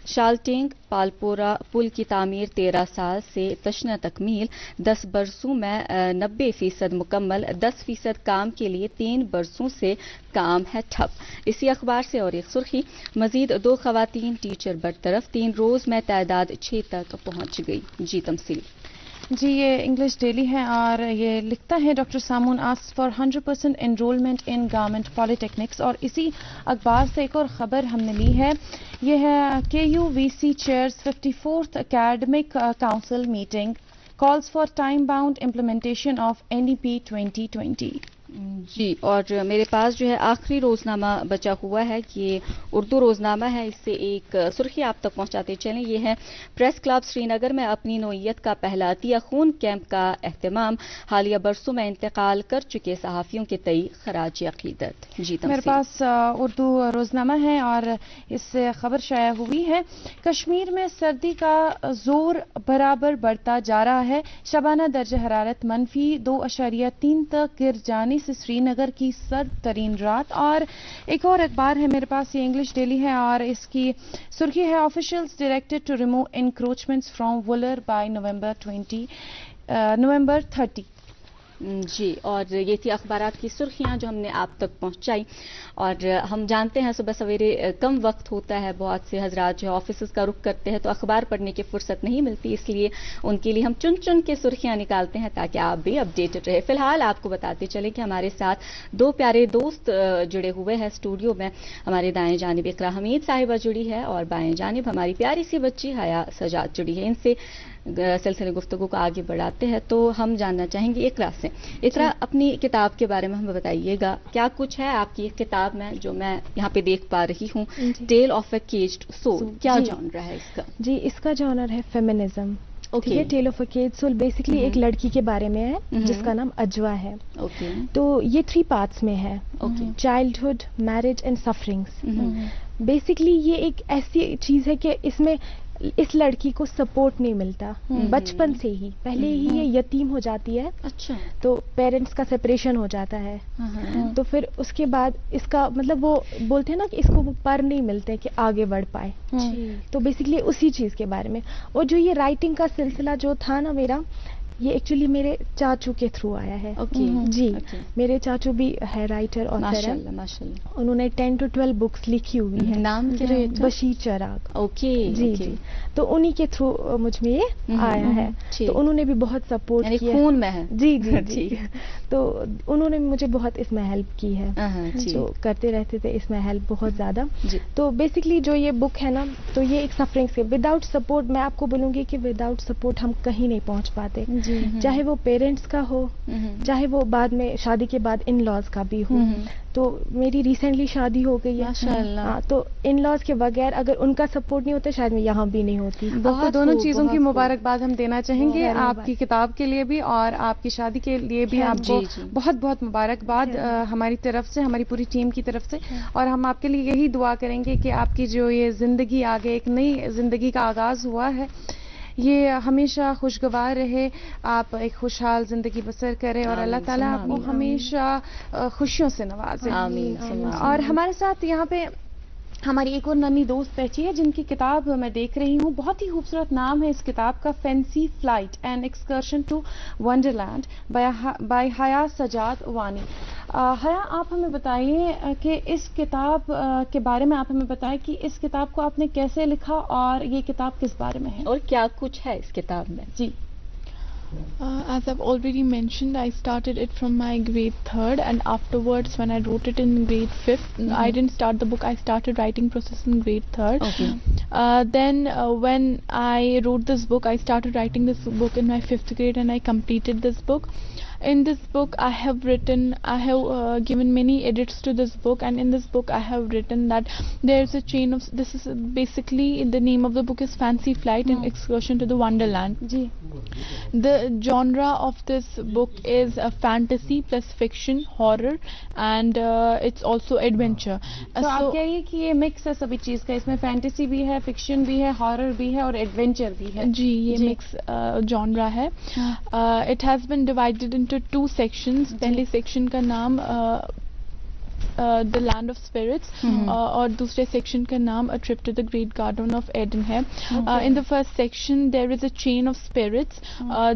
شالٹینگ پالپورہ پل کی تعمیر 13 سال سے تشنہ تکمیل. 10 برسوں میں 90% مکمل. 10% کام کے لیے 3 برسوں سے کام ہے ٹھپ. اسی اخبار سے اور ایک سرخی, مزید 2 خواتین ٹیچر برطرف. 3 روز میں تعداد 6 تک پہنچ گئی. جی, تمثیل. جی, یہ انگلش ڈیلی ہے اور یہ لکھتا ہے doctor Samoon ask for 100% enrolment in government polytechnics. اور اسی اخبار سے ایک اور خبر ہم نے لی ہے, یہ ہے KUVC chairs 54th academic council meeting calls for time bound implementation of NEP 2020. جی، اور میرے پاس جو ہے آخری روزنامہ بچا ہوا ہے، یہ اردو روزنامہ ہے، اس سے ایک سرخی آپ تک پہنچاتے چلیں. یہ ہے پریس کلب سری نگر میں اپنی نوعیت کا پہلا عطیہ خون کیمپ کا اہتمام، حالیہ برسوں میں انتقال کر چکے صحافیوں کے تئیں خراج عقیدت. جی میرے پاس اردو روزنامہ ہے اور اس سے خبر شائع ہوئی ہے. کشمیر میں سردی کا زور برابر بڑھتا جا رہا ہے، شبانہ درجہ حرارت -2.3 تک گر جانے سے سری نگر کی سرد ترین رات. اور ایک اور اخبار ہے میرے پاس، یہ انگلش ڈیلی ہے اور اس کی سرخی ہے officials directed to remove encroachments from Wular by November 30. جی، اور یہ تھی اخبارات کی سرخیاں جو ہم نے آپ تک پہنچائی. اور ہم جانتے ہیں صبح سویرے کم وقت ہوتا ہے، بہت سے حضرات جو آفیسز کا رخ کرتے ہیں تو اخبار پڑھنے کی فرصت نہیں ملتی، اس لیے ان کے لیے ہم چن چن کے سرخیاں نکالتے ہیں تاکہ آپ بھی اپڈیٹڈ رہے. فی الحال آپ کو بتاتے چلیں کہ ہمارے ساتھ دو پیارے دوست جڑے ہوئے ہیں اسٹوڈیو میں. ہمارے دائیں جانب اقرا حمید صاحبہ جڑی ہے اور بائیں جانب ہماری پیاری سی بچی حیا سجاد جڑی ہے. ان سے سلسلے گفتگو کو آگے بڑھاتے ہیں تو ہم جاننا چاہیں گے اقرا سے. اقرا، اپنی کتاب کے بارے میں ہمیں بتائیے گا، کیا کچھ ہے آپ کی کتاب میں جو میں یہاں پہ دیکھ پا رہی ہوں؟ ٹیل آف اے کیجڈ سول، کیا جانر ہے اس کا؟ جی، اس کا جانر ہے فیمنزم. ٹھیک ہے، tell of a کیجڈ civil basically ایک لڑکی کے بارے میں ہے جس کا نام اجوا ہے. تو یہ 3 پارٹس میں ہے، چائلڈہڈ، میرج اینڈ سفرنگس. بیسکلی یہ ایک ایسی چیز ہے کہ اس میں اس لڑکی کو سپورٹ نہیں ملتا بچپن سے ہی، پہلے ہی یہ یتیم ہو جاتی ہے. اچھا. تو پیرنٹس کا سپریشن ہو جاتا ہے، تو پھر اس کے بعد اس کا مطلب وہ بولتے ہیں نا کہ اس کو وہ پر نہیں ملتے کہ آگے بڑھ پائے. تو بیسکلی اسی چیز کے بارے میں. اور جو یہ رائٹنگ کا سلسلہ جو تھا نا میرا، یہ ایکچولی میرے چاچو کے تھرو آیا ہے. جی، میرے چاچو بھی ہے رائٹر اور انہوں نے 10 to 12 بکس لکھی ہوئی ہے. نام بشیر چراغ. جی جی، تو انہی کے تھرو مجھ میں یہ آیا ہے. تو انہوں نے بھی بہت سپورٹ کیا، خون میں ہے. جی جی جی. تو انہوں نے مجھے بہت اس میں ہیلپ کی ہے، تو کرتے رہتے تھے اس میں ہیلپ بہت زیادہ. تو بیسکلی جو یہ بک ہے نا، تو یہ ایک سفرنگ سے وداؤٹ سپورٹ، میں آپ کو بولوں گی کہ وداؤٹ سپورٹ ہم کہیں نہیں پہنچ پاتے. چاہے وہ پیرنٹس کا ہو، چاہے وہ بعد میں شادی کے بعد ان لاز کا بھی ہو. تو میری ریسنٹلی شادی ہو گئی ہے، تو ان لاز کے بغیر اگر ان کا سپورٹ نہیں ہوتا شاید میں یہاں بھی نہیں ہوتی. آپ کو دونوں چیزوں کی مبارکباد ہم دینا چاہیں گے، آپ کی کتاب کے لیے بھی اور آپ کی شادی کے لیے بھی. آپ کو بہت بہت مبارکباد ہماری طرف سے، ہماری پوری ٹیم کی طرف سے. اور ہم آپ کے لیے یہی دعا کریں گے کہ آپ کی جو یہ زندگی آگے ایک نئی زندگی کا آغاز ہوا ہے، یہ ہمیشہ خوشگوار رہے، آپ ایک خوشحال زندگی بسر کریں اور اللہ تعالیٰ آپ کو ہمیشہ خوشیوں سے نوازے. اور ہمارے ساتھ یہاں پہ ہماری ایک اور ننھی دوست بیٹھی ہے جن کی کتاب میں دیکھ رہی ہوں. بہت ہی خوبصورت نام ہے اس کتاب کا، fancy flight an excursion to wonderland by Haya Sajjad وانی. حیا، آپ ہمیں بتائیے کہ اس کتاب کے بارے میں آپ ہمیں بتائیں کہ اس کتاب کو آپ نے کیسے لکھا اور یہ کتاب کس بارے میں ہے اور کیا کچھ ہے اس کتاب میں. جی. As I've already mentioned, I started it from my grade 3rd, and afterwards when I wrote it in grade 5th, I didn't start the book, I started writing process in grade 3rd. Then when I wrote this book, I started writing this book in my 5th grade and I completed this book. In this book I have given many edits to this book, and in this book I have written that there's a chain of, this is basically, the name of the book is Fancy Flight and Excursion to the Wonderland. The genre of this book is fantasy plus fiction, horror, and it's also adventure. So آپ کہیے کہ یہ mix ہے سبھی چیز کا، اس میں fantasy بھی ہے، فکشن بھی ہے، ہارر بھی ہے اور ایڈونچر بھی ہے. جی، یہ مکس genre ہے. It has been divided into 2 sections. پہلی سیکشن کا نام The Land of Spirits اور دوسرے سیکشن کا نام A Trip to the Great Garden of Eden ہے. In the first section there is a chain of spirits.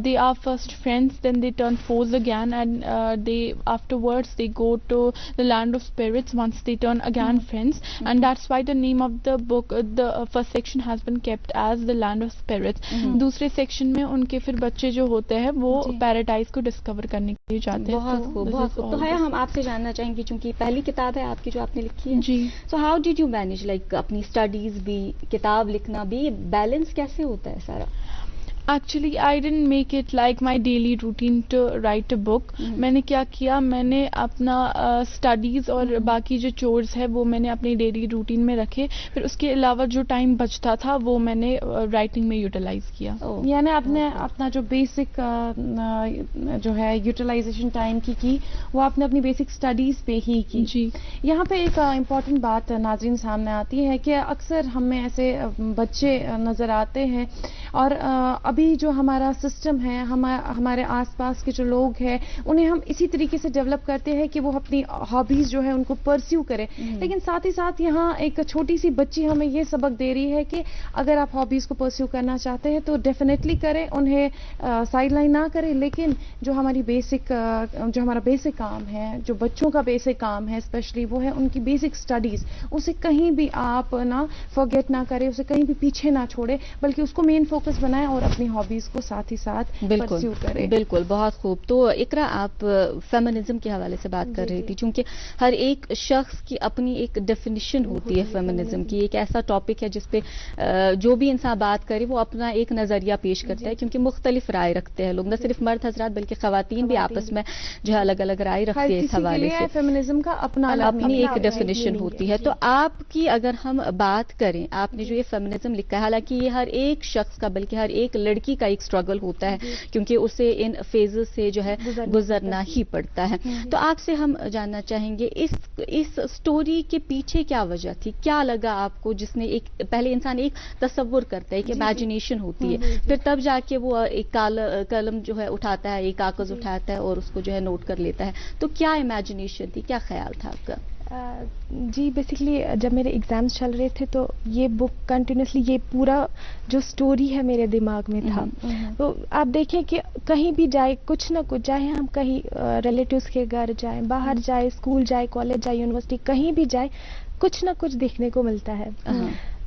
They are first friends, then they turn foes again, and they afterwards they go to the Land of Spirits once they turn again friends, and that's why the name of the book, the first section has been kept as The Land of Spirits. دوسرے section میں ان کے پھر بچے جو ہوتے ہیں وہ paradise کو ڈسکور کرنے کے لیے جاتے ہیں. بہت خوب، بہت خوب. تو ہم آپ سے جاننا چاہیں گے چونکہ پہلی کتاب ہے آپ کی جو آپ نے لکھی ہے. جی. So how did you manage, like اپنی اسٹڈیز بھی، کتاب لکھنا بھی، بیلنس کیسے ہوتا ہے سارا؟ Actually, I didn't make it like my daily routine to write a book. میں نے کیا کیا, میں نے اپنا اسٹڈیز اور باقی جو چورز ہے وہ میں نے اپنی ڈیلی روٹین میں رکھے, پھر اس کے علاوہ جو ٹائم بچتا تھا وہ میں نے رائٹنگ میں یوٹیلائز کیا. یعنی آپ نے اپنا جو بیسک جو ہے یوٹیلائزیشن ٹائم کی وہ آپ نے اپنی بیسک اسٹڈیز پہ ہی کی. جی, یہاں پہ ایک امپورٹنٹ بات ناظرین سامنے آتی ہے کہ اکثر ہمیں ایسے بچے نظر آتے ہیں, اور ابھی جو ہمارا سسٹم ہے, ہمارے آس پاس کے جو لوگ ہیں انہیں ہم اسی طریقے سے ڈیولپ کرتے ہیں کہ وہ اپنی ہابیز جو ہے ان کو پرسیو کرے, لیکن ساتھ ہی ساتھ یہاں ایک چھوٹی سی بچی ہمیں یہ سبق دے رہی ہے کہ اگر آپ ہابیز کو پرسیو کرنا چاہتے ہیں تو ڈیفینیٹلی کریں, انہیں سائڈ لائن نہ کریں, لیکن جو ہماری جو ہمارا بیسک کام ہے, جو بچوں کا بیسک کام ہے اسپیشلی, وہ ہے ان کی بیسک اسٹڈیز. اسے کہیں بھی آپ نہ فرگیٹ نہ کریں, اسے کہیں بھی پیچھے نہ چھوڑیں, بلکہ اس کو مین فوکس بنائیں اور اپنی ہابیز کو ساتھ ہی ساتھ پرسیو کریں. بالکل, بہت خوب. تو اقرا, آپ فیمنزم کے حوالے سے بات کر رہی تھی, چونکہ ہر ایک شخص کی اپنی ایک ڈیفینیشن ہوتی ہے فیمنزم کی. ایک ایسا ٹاپک ہے جس پہ جو بھی انسان بات کرے وہ اپنا ایک نظریہ پیش کرتا ہے, کیونکہ مختلف رائے رکھتے ہیں لوگ, نہ صرف مرد حضرات بلکہ خواتین بھی آپس میں جو ہے الگ الگ رائے رکھتی ہے اس حوالے سے. فیمنزم کا اپنی ایک ڈیفینیشن ہوتی ہے. تو آپ کی اگر ہم بات کریں, آپ نے جو یہ فیمنزم لکھا ہے, حالانکہ یہ ہر ایک شخص کا بلکہ ہر ایک لڑکی کا ایک اسٹرگل ہوتا ہے, کیونکہ اسے ان فیزز سے جو ہے گزرنا ہی پڑتا ہے. تو آپ سے ہم جاننا چاہیں گے اس سٹوری کے پیچھے کیا وجہ تھی, کیا لگا آپ کو, جس نے ایک پہلے انسان ایک تصور کرتا ہے, ایک امیجنیشن ہوتی ہے, پھر تب جا کے وہ ایک قلم جو ہے اٹھاتا ہے, ایک کاغذ اٹھاتا ہے اور اس کو جو ہے نوٹ کر لیتا ہے. تو کیا امیجنیشن تھی, کیا خیال تھا آپ کا؟ جی, بیسکلی جب میرے ایگزامس چل رہے تھے تو یہ بک کنٹینیوسلی, یہ پورا جو سٹوری ہے میرے دماغ میں تھا. تو آپ دیکھیں کہ کہیں بھی جائے کچھ نہ کچھ, چاہے ہم کہیں ریلیٹیوز کے گھر جائیں, باہر جائے, اسکول جائے, کالج جائے, یونیورسٹی, کہیں بھی جائے, کچھ نہ کچھ دیکھنے کو ملتا ہے.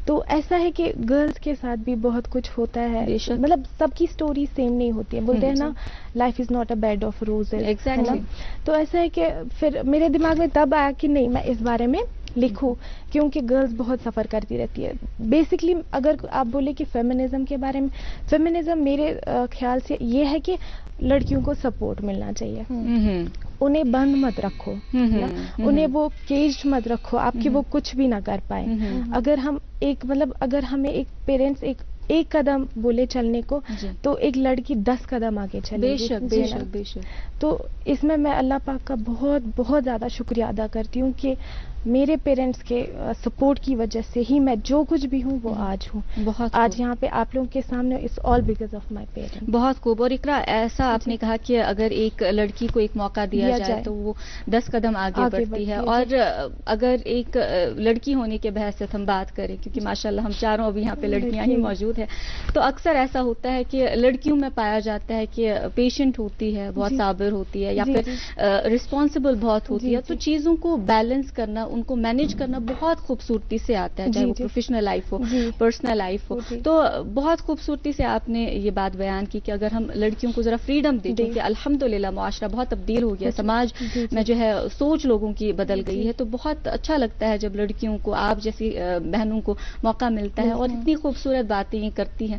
تو ایسا ہے کہ گرلز کے ساتھ بھی بہت کچھ ہوتا ہے, مطلب سب کی سٹوری سیم نہیں ہوتی ہے. بولتے ہیں نا, life is not a bad of roses. تو ایسا ہے کہ پھر میرے دماغ میں تب آیا کہ نہیں, میں اس بارے میں لکھوں, کیونکہ گرلز بہت سفر کرتی رہتی ہے. بیسکلی اگر آپ بولے کہ فیمنزم کے بارے میں, فیمنزم میرے خیال سے یہ ہے کہ لڑکیوں کو سپورٹ ملنا چاہیے, انہیں بند مت رکھو, انہیں وہ کیج مت رکھو آپ کہ وہ کچھ بھی نہ کر پائیں. اگر ہم اگر ہمیں ایک پیرنٹس ایک قدم بولے چلنے کو, تو ایک لڑکی 10 قدم آگے چلے گی. بے شک. تو اس میں اللہ پاک کا بہت بہت زیادہ شکریہ ادا کرتی ہوں کہ میرے پیرنٹس کے سپورٹ کی وجہ سے ہی میں جو کچھ بھی ہوں وہ آج ہوں. آج یہاں پہ آپ لوگوں کے سامنے, it's all because of my parents. بہت خوب. اور اقرا, ایسا آپ نے کہا کہ اگر ایک لڑکی کو ایک موقع دیا جائے تو وہ 10 قدم آگے بڑھتی ہے, اور اگر ایک لڑکی ہونے کے بحث ہم بات کریں, کیونکہ ماشاءاللہ ہم چاروں ابھی یہاں پہ لڑکیاں ہی موجود ہیں, تو اکثر ایسا ہوتا ہے کہ لڑکیوں میں پایا جاتا ہے کہ پیشنٹ ہوتی ہے, بہت صابر ہوتی ہے, یا پھر رسپانسبل بہت ہوتی ہے. تو چیزوں کو بیلنس کرنا, ان کو مینیج کرنا بہت خوبصورتی سے آتا ہے, چاہے وہ پروفیشنل لائف ہو, پرسنل لائف ہو. تو بہت خوبصورتی سے آپ نے یہ بات بیان کی کہ اگر ہم لڑکیوں کو ذرا فریڈم دیں, کیونکہ الحمدللہ معاشرہ بہت تبدیل ہو گیا, سماج میں جو ہے سوچ لوگوں کی بدل گئی ہے. تو بہت اچھا لگتا ہے جب لڑکیوں کو, آپ جیسی بہنوں کو موقع ملتا ہے اور اتنی خوبصورت باتیں یہ کرتی ہیں.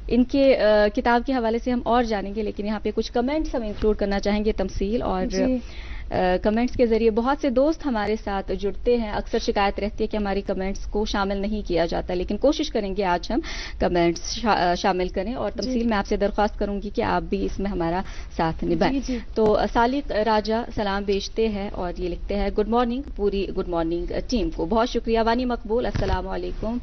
ان کے کتاب کے حوالے سے ہم اور جانیں گے, لیکن یہاں پہ کچھ کمنٹس ہم انکلوڈ کرنا چاہیں گے تمثیل, اور کمنٹس کے ذریعے بہت سے دوست ہمارے ساتھ جڑتے ہیں. اکثر شکایت رہتی ہے کہ ہماری کمنٹس کو شامل نہیں کیا جاتا, لیکن کوشش کریں گے آج ہم کمنٹس شامل کریں. اور تمثیل میں آپ سے درخواست کروں گی کہ آپ بھی اس میں ہمارا ساتھ نبھائیں. تو سالق راجہ سلام بھیجتے ہیں اور یہ لکھتے ہیں, گڈ مارننگ پوری گڈ مارننگ ٹیم کو, بہت شکریہ. وانی مقبول, السلام علیکم.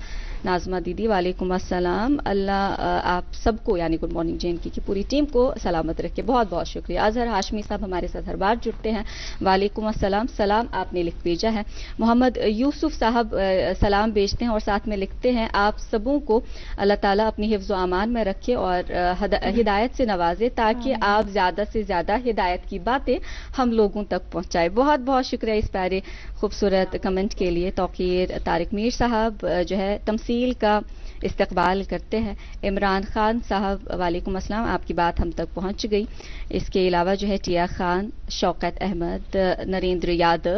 ناظمہ دیدی, وعلیکم السلام. اللہ آپ سب کو, یعنی گڈ مارننگ جین کی پوری ٹیم کو سلامت رکھے, بہت بہت شکریہ. اظہر ہاشمی صاحب ہمارے ساتھ ہر بار جڑتے ہیں, وعلیکم السلام. سلام آپ نے لکھ بھیجا ہے. محمد یوسف صاحب سلام بھیجتے ہیں اور ساتھ میں لکھتے ہیں, آپ سبوں کو اللہ تعالیٰ اپنی حفظ و امان میں رکھے اور ہدایت سے نوازے, تاکہ آپ زیادہ سے زیادہ ہدایت کی باتیں ہم لوگوں تک پہنچائے. بہت بہت شکریہ اس پیارے خوبصورت کمنٹ کے لیے. توقیر طارق میر صاحب جو ہے تمثیل کا استقبال کرتے ہیں. عمران خان صاحب, وعلیکم السلام, آپ کی بات ہم تک پہنچ گئی. اس کے علاوہ جو ہے ٹیا خان, شوکت احمد, نریندر یادو,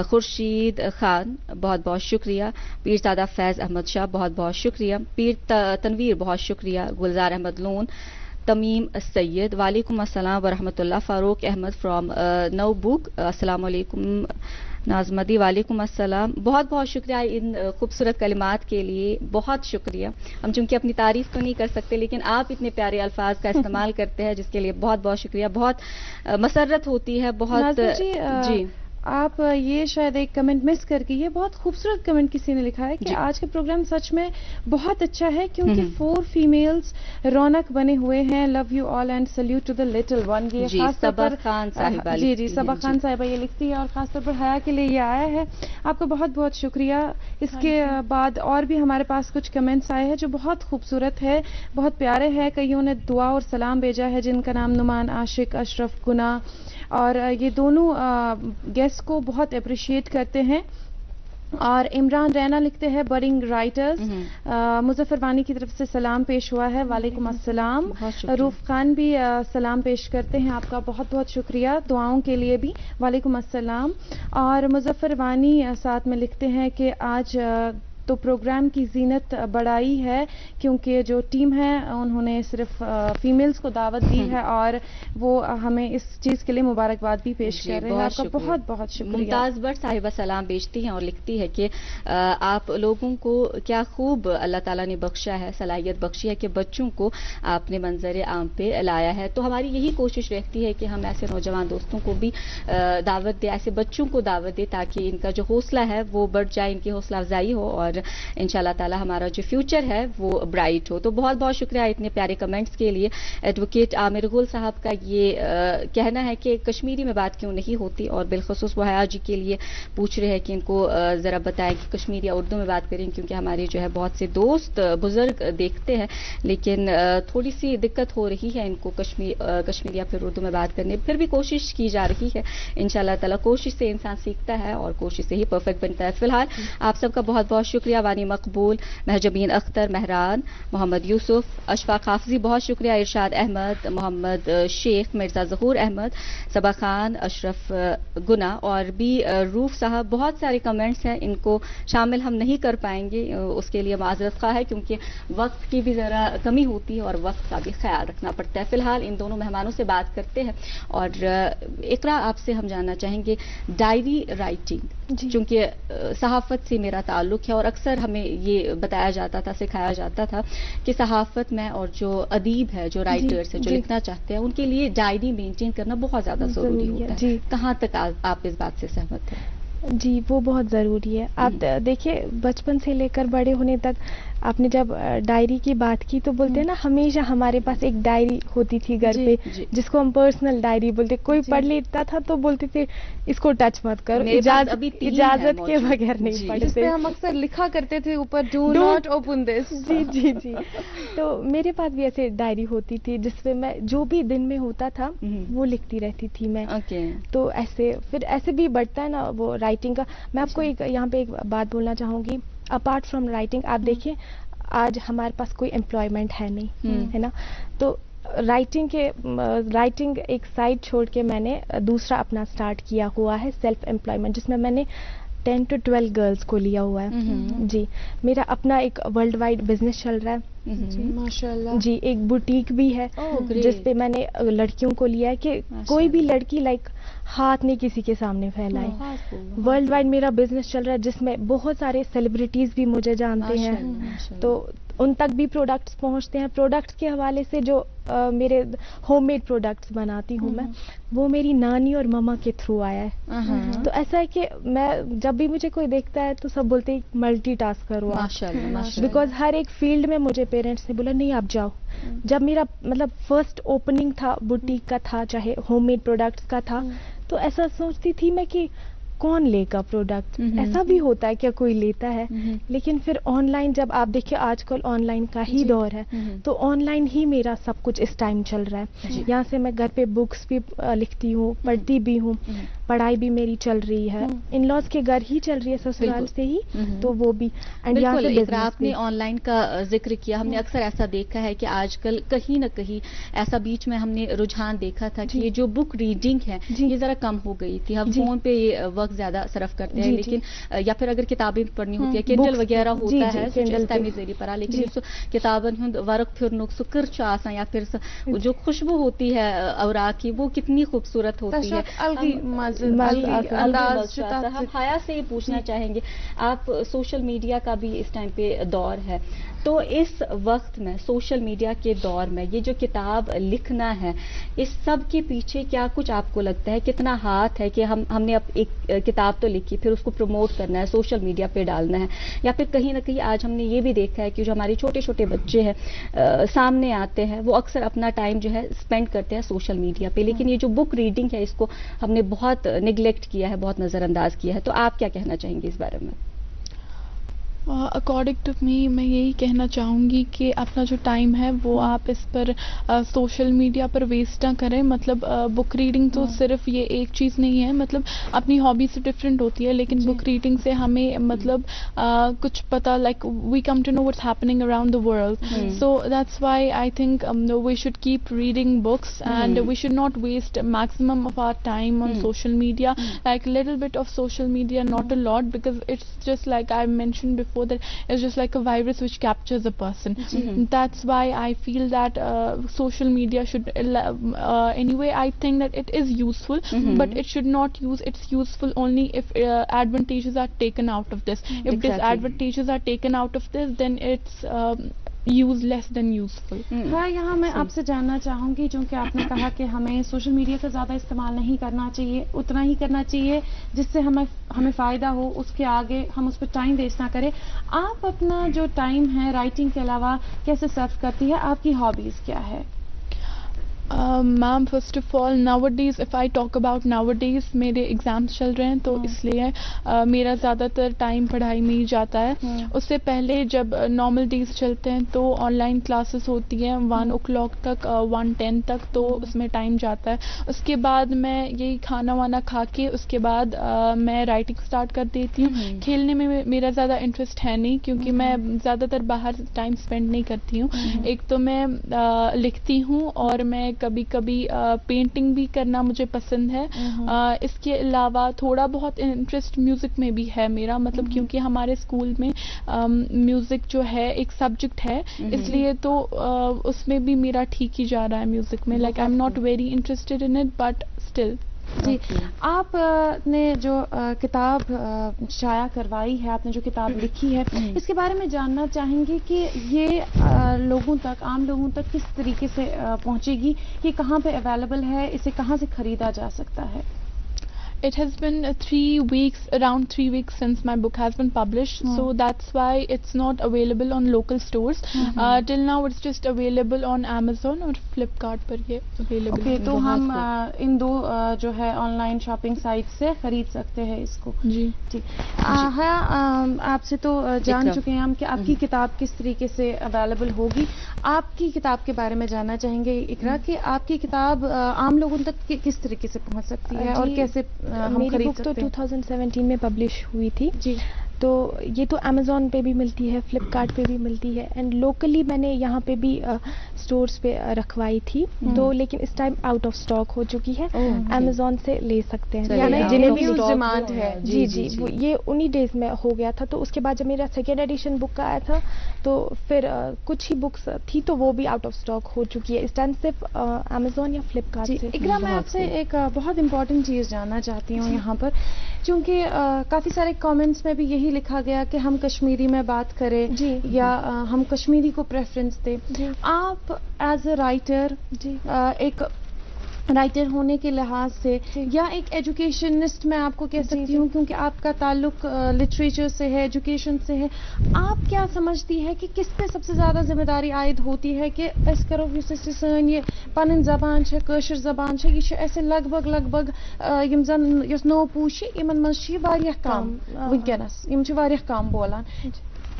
خورشید خان بہت بہت شکریہ. پیرزادہ فیض احمد شاہ بہت بہت شکریہ. پیر تنویر بہت شکریہ. گلزار احمد لون. تمیم سید وعلیکم السلام ورحمۃ اللہ. فاروق احمد فرام نوبوک السلام علیکم. نازمدی وعلیکم السلام. بہت بہت شکریہ ان خوبصورت کلمات کے لیے, بہت شکریہ. ہم چونکہ اپنی تعریف تو نہیں کر سکتے لیکن آپ اتنے پیارے الفاظ کا استعمال کرتے ہیں جس کے لیے بہت بہت شکریہ. بہت مسرت ہوتی ہے. بہت جی آپ یہ شاید ایک کمنٹ مس کر گئی ہے. بہت خوبصورت کمنٹ کسی نے لکھا ہے کہ آج کا پروگرام سچ میں بہت اچھا ہے کیونکہ 4 فیمیلز رونق بنے ہوئے ہیں. Love you all and salute to the little one. یہ خاص طور پر خان صاحبہ جی صبا خان صاحبہ یہ لکھتی ہے اور خاص طور پر حیا کے لیے یہ آیا ہے. آپ کا بہت بہت شکریہ. اس کے بعد اور بھی ہمارے پاس کچھ کمنٹس آئے ہیں جو بہت خوبصورت ہے, بہت پیارے ہیں. کئیوں نے دعا اور سلام بھیجا ہے جن کا نام نعمان عاشق, اشرف گنا, اور یہ دونوں گیسٹ کو بہت اپریشیٹ کرتے ہیں. اور عمران رینا لکھتے ہیں برنگ رائٹرز. مظفر وانی کی طرف سے سلام پیش ہوا ہے. وعلیکم السلام. روف خان بھی سلام پیش کرتے ہیں. آپ کا بہت بہت شکریہ دعاؤں کے لیے بھی. وعلیکم السلام. اور مظفر وانی ساتھ میں لکھتے ہیں کہ آج تو پروگرام کی زینت بڑھائی ہے کیونکہ جو ٹیم ہے انہوں نے صرف فیمیلز کو دعوت دی ہے اور وہ ہمیں اس چیز کے لیے مبارکباد بھی پیش کر رہے ہیں. آپ کا بہت بہت شکریہ. ممتاز بٹ صاحبہ سلام بیچتی ہیں اور لکھتی ہے کہ آپ لوگوں کو کیا خوب اللہ تعالیٰ نے بخشا ہے, صلاحیت بخشی ہے کہ بچوں کو آپ نے منظر عام پہ لایا ہے. تو ہماری یہی کوشش رہتی ہے کہ ہم ایسے نوجوان دوستوں کو بھی دعوت دیں, ایسے بچوں کو دعوت دیں تاکہ ان کا جو حوصلہ ہے وہ بڑھ جائے, ان کی حوصلہ افزائی ہو اور انشاءاللہ تعالی ہمارا جو فیوچر ہے وہ برائٹ ہو. تو بہت بہت شکریہ اتنے پیارے کمنٹس کے لیے. ایڈوکیٹ عامر غل صاحب کا یہ کہنا ہے کہ کشمیری میں بات کیوں نہیں ہوتی, اور بالخصوص وہ حیا جی کے لیے پوچھ رہے ہیں کہ ان کو ذرا بتائیں کہ کشمیری یا اردو میں بات کریں کیونکہ ہمارے جو ہے بہت سے دوست بزرگ دیکھتے ہیں لیکن تھوڑی سی دقت ہو رہی ہے ان کو کشمیری یا پھر اردو میں بات کرنے. پھر بھی کوشش کی جا رہی ہے. انشاءاللہ تعالی کوشش سے انسان سیکھتا ہے اور کوشش سے ہی پرفیکٹ بنتا ہے. فی الحال آپ سب کا بہت بہت شکریہ. وانی مقبول, مہجبین اختر, مہران, محمد یوسف, اشفاق حافظی بہت شکریہ, ارشاد احمد, محمد شیخ, مرزا ظہور احمد, صبا خان, اشرف گنا اور بھی روف صاحب. بہت سارے کمنٹس ہیں, ان کو شامل ہم نہیں کر پائیں گے, اس کے لیے معذرت خواہ ہے کیونکہ وقت کی بھی ذرا کمی ہوتی ہے اور وقت کا بھی خیال رکھنا پڑتا ہے. فی الحال ان دونوں مہمانوں سے بات کرتے ہیں اور اقرا آپ سے ہم جاننا چاہیں گے ڈائری رائٹنگ, چونکہ صحافت سے میرا تعلق ہے اور اکثر ہمیں یہ بتایا جاتا تھا, سکھایا جاتا تھا کہ صحافت میں اور جو ادیب ہے, جو رائٹرز ہیں, جو لکھنا چاہتے ہیں ان کے لیے ڈائری مینٹین کرنا بہت زیادہ ضروری ہوتا ہے. کہاں تک آپ اس بات سے سہمت ہیں؟ جی وہ بہت ضروری ہے. آپ دیکھیے بچپن سے لے کر بڑے ہونے تک آپ نے جب ڈائری کی بات کی تو بولتے ہیں نا ہمیشہ ہمارے پاس ایک ڈائری ہوتی تھی گھر پہ جس کو ہم پرسنل ڈائری بولتے. کوئی پڑھ لیتا تھا تو بولتے تھے اس کو ٹچ مت کرو, اجازت کے بغیر نہیں پڑھتے. جس پہ ہم اکثر لکھا کرتے تھے اوپر ڈو ناٹ اوپن دس. جی تو میرے پاس بھی ایسے ڈائری ہوتی تھی جس پہ میں جو بھی دن میں ہوتا تھا وہ لکھتی رہتی تھی میں. تو ایسے پھر ایسے بھی بڑھتا ہے نا وہ رائٹنگ کا. میں آپ کو ایک یہاں پہ ایک بات بولنا چاہوں گی. اپارٹ فرام رائٹنگ آپ دیکھیں آج ہمارے پاس کوئی امپلائمنٹ ہے نہیں ہے نا, تو رائٹنگ ایک سائڈ چھوڑ کے میں نے دوسرا اپنا سٹارٹ کیا ہوا ہے سیلف امپلائمنٹ جس میں میں نے 10 to 12 گرلز کو لیا ہوا ہے. جی میرا اپنا ایک ورلڈ وائڈ بزنس چل رہا ہے. ماشاء اللہ. جی ایک بوٹیک بھی ہے جس پہ میں نے لڑکیوں کو لیا ہے کہ کوئی بھی لڑکی لائک ہاتھ نہیں کسی کے سامنے پھیلائے. ورلڈ وائڈ میرا بزنس چل رہا ہے جس میں بہت سارے سیلیبریٹیز بھی مجھے جانتے ہیں تو ان تک بھی پروڈکٹس پہنچتے ہیں. پروڈکٹس کے حوالے سے جو میرے ہوم میڈ پروڈکٹس بناتی ہوں میں وہ میری نانی اور مما کے تھرو آیا ہے. تو ایسا ہے کہ میں جب بھی مجھے کوئی دیکھتا ہے تو سب بولتے ہیں ملٹی ٹاسکر ہوا, بیکاز ہر ایک فیلڈ میں مجھے پیرنٹس نے بولا نہیں آپ جاؤ. جب میرا مطلب فرسٹ اوپننگ تھا بوٹیک کا تھا چاہے ہوم میڈ پروڈکٹس کا تھا تو ایسا سوچتی تھی میں کہ کون لے گا پروڈکٹ. ایسا بھی ہوتا ہے کیا کوئی لیتا ہے, لیکن پھر آن لائن جب آپ دیکھیں آج کل آن لائن کا ہی دور ہے تو آن لائن ہی میرا سب کچھ اس ٹائم چل رہا ہے. یہاں سے میں گھر پہ بکس بھی لکھتی ہوں, پڑھتی بھی ہوں, پڑھائی بھی میری چل رہی ہے. ان لاز کے گھر ہی چل رہی ہے سسرال سے ہی تو وہ بھی. بالکل آپ نے آن لائن کا ذکر کیا. ہم نے اکثر ایسا دیکھا ہے کہ آج کل کہیں نہ کہیں ایسا بیچ میں ہم نے رجحان دیکھا تھا کہ یہ جو بک ریڈنگ ہے یہ ذرا کم ہو گئی تھی. ہم فون پہ وقت وقت زیادہ صرف کرتے ہیں, لیکن یا پھر اگر کتابیں پڑھنی ہوتی ہے کینڈل وغیرہ ہوتا ہے استعمال ذریعے پر, لیکن سو کتابن ہند ورق پھرنک سو کرچ آسان یا پھر جو خوشبو ہوتی ہے اوراق کی وہ کتنی خوبصورت ہوتی ہے. ہم حیا سے یہ پوچھنا چاہیں گے, آپ سوشل میڈیا کا بھی اس ٹائم پہ دور ہے, تو اس وقت میں سوشل میڈیا کے دور میں یہ جو کتاب لکھنا ہے اس سب کے پیچھے کیا کچھ آپ کو لگتا ہے, کتنا ہاتھ ہے کہ ہم نے اب ایک کتاب تو لکھی پھر اس کو پروموٹ کرنا ہے, سوشل میڈیا پہ ڈالنا ہے, یا پھر کہیں نہ کہیں آج ہم نے یہ بھی دیکھا ہے کہ جو ہمارے چھوٹے چھوٹے بچے ہیں سامنے آتے ہیں وہ اکثر اپنا ٹائم جو ہے اسپینڈ کرتے ہیں سوشل میڈیا پہ, لیکن یہ جو بک ریڈنگ ہے اس کو ہم نے بہت نیگلیکٹ کیا ہے, بہت نظر انداز کیا ہے, تو آپ کیا کہنا چاہیں گے اس بارے میں؟ اکارڈنگ ٹو می میں یہی کہنا چاہوں گی کہ اپنا جو ٹائم ہے وہ آپ اس پر سوشل میڈیا پر ویسٹ نہ کریں. مطلب بک ریڈنگ تو صرف یہ ایک چیز نہیں ہے, مطلب اپنی ہابی سے ڈفرینٹ ہوتی ہے, لیکن بک ریڈنگ سے ہمیں مطلب کچھ پتا, like we come to know what's happening around the world. So that's why I think we should keep reading books and we should not waste maximum of our time on social media, like little bit of social media, not a lot, because it's just like I mentioned before that it's just like a virus which captures a person. That's why I feel that social media should anyway I think that it is useful, but it should not it's useful only if advantages are taken out of this. If disadvantages are taken out of this, then it's use less than useful. ہاں, یہاں میں آپ سے جاننا چاہوں گی, چونکہ آپ نے کہا کہ ہمیں سوشل میڈیا کا زیادہ استعمال نہیں کرنا چاہیے, اتنا ہی کرنا چاہیے جس سے ہمیں فائدہ ہو, اس کے آگے ہم اس پہ ٹائم ویسٹ نہ کریں. آپ اپنا جو ٹائم ہے رائٹنگ کے علاوہ کیسے سرف کرتی ہے, آپ کی ہابیز کیا ہے؟ Ma'am first of all nowadays if I talk about nowadays میرے ایگزامس چل رہے ہیں, تو اس لیے میرا زیادہ تر ٹائم پڑھائی میں ہی جاتا ہے. اس سے پہلے جب نارمل ڈیز چلتے ہیں تو آن لائن کلاسز ہوتی ہیں 1 o'clock تک 1:10 تک, تو اس میں ٹائم جاتا ہے. اس کے بعد میں یہی کھانا وانا کھا کے اس کے بعد میں رائٹنگ اسٹارٹ کر دیتی ہوں. کھیلنے میں میرا زیادہ انٹرسٹ ہے نہیں, کیونکہ میں زیادہ تر باہر ٹائم اسپینڈ نہیں کرتی ہوں. ایک تو میں لکھتی ہوں اور میں کبھی کبھی پینٹنگ بھی کرنا مجھے پسند ہے. اس کے علاوہ تھوڑا بہت انٹرسٹ میوزک میں بھی ہے میرا, مطلب کیونکہ ہمارے اسکول میں میوزک جو ہے ایک سبجیکٹ ہے, اس لیے تو اس میں بھی میرا ٹھیک ہی جا رہا ہے میوزک میں. Like I am not very interested in it but still. جی, آپ نے جو کتاب شائع کروائی ہے, آپ نے جو کتاب لکھی ہے, اس کے بارے میں جاننا چاہیں گے کہ یہ لوگوں تک, عام لوگوں تک کس طریقے سے پہنچے گی, یہ کہاں پہ اویلیبل ہے, اسے کہاں سے خریدا جا سکتا ہے؟ It has been around 3 weeks since my book has been published, so that's why it's not available on local stores. Till now it's just available on Amazon or Flipkart پر یہ available. Okay, تو ہم ان دو جو ہے on line shopping site سے خرید سکتے ہیں اس کو. جی جی. ہاں, آپ سے تو جان چکے ہیں ہم کہ آپ کی کتاب کس طریقے سے اویلیبل ہوگی. آپ کی کتاب کے بارے میں جاننا چاہیں گے اقرا, کہ آپ کی کتاب عام لوگوں تک کس طریقے سے پہنچ سکتی ہے اور کیسے میری بک تو 2017 میں پبلش ہوئی تھی. جی, تو یہ تو امیزون پہ بھی ملتی ہے, فلپکارٹ پہ بھی ملتی ہے, اینڈ لوکلی میں نے یہاں پہ بھی اسٹورس پہ رکھوائی تھی, تو لیکن اس ٹائم آؤٹ آف اسٹاک ہو چکی ہے. امیزون سے لے سکتے ہیں جنہیں بھی ڈیمانڈ ہے. جی جی, یہ انہی ڈیز میں ہو گیا تھا. تو اس کے بعد جب میرا سیکنڈ ایڈیشن بک کا آیا تھا تو پھر کچھ ہی بکس تھی تو وہ بھی آؤٹ آف اسٹاک ہو چکی ہے. اس ٹائم صرف امیزون یا فلپکارٹ سے. اقرا, میں آپ سے ایک بہت امپورٹنٹ چیز جاننا چاہتی ہوں یہاں پر, چونکہ کافی سارے کامنٹس میں بھی یہی لکھا گیا کہ ہم کشمیری میں بات کریں یا ہم کشمیری کو پریفرنس دیں. آپ ایز اے رائٹر, ایک رائٹر ہونے کے لحاظ سے یا ایک ایجوکیشنسٹ میں آپ کو کہہ سکتی ہوں, کیونکہ آپ کا تعلق لٹریچر سے ہے, ایجوکیشن سے ہے, آپ کیا سمجھتی ہے کہ کس پہ سب سے زیادہ ذمہ داری عائد ہوتی ہے کہ اس کرو سن یہ پن زبان ہے, کٲشِر زبان ہے, یہ ایسے لگ بھگ یم زن یس نو پوچھ یمن مز واریاہ کم ونکینس, یم واریاہ کم بولان.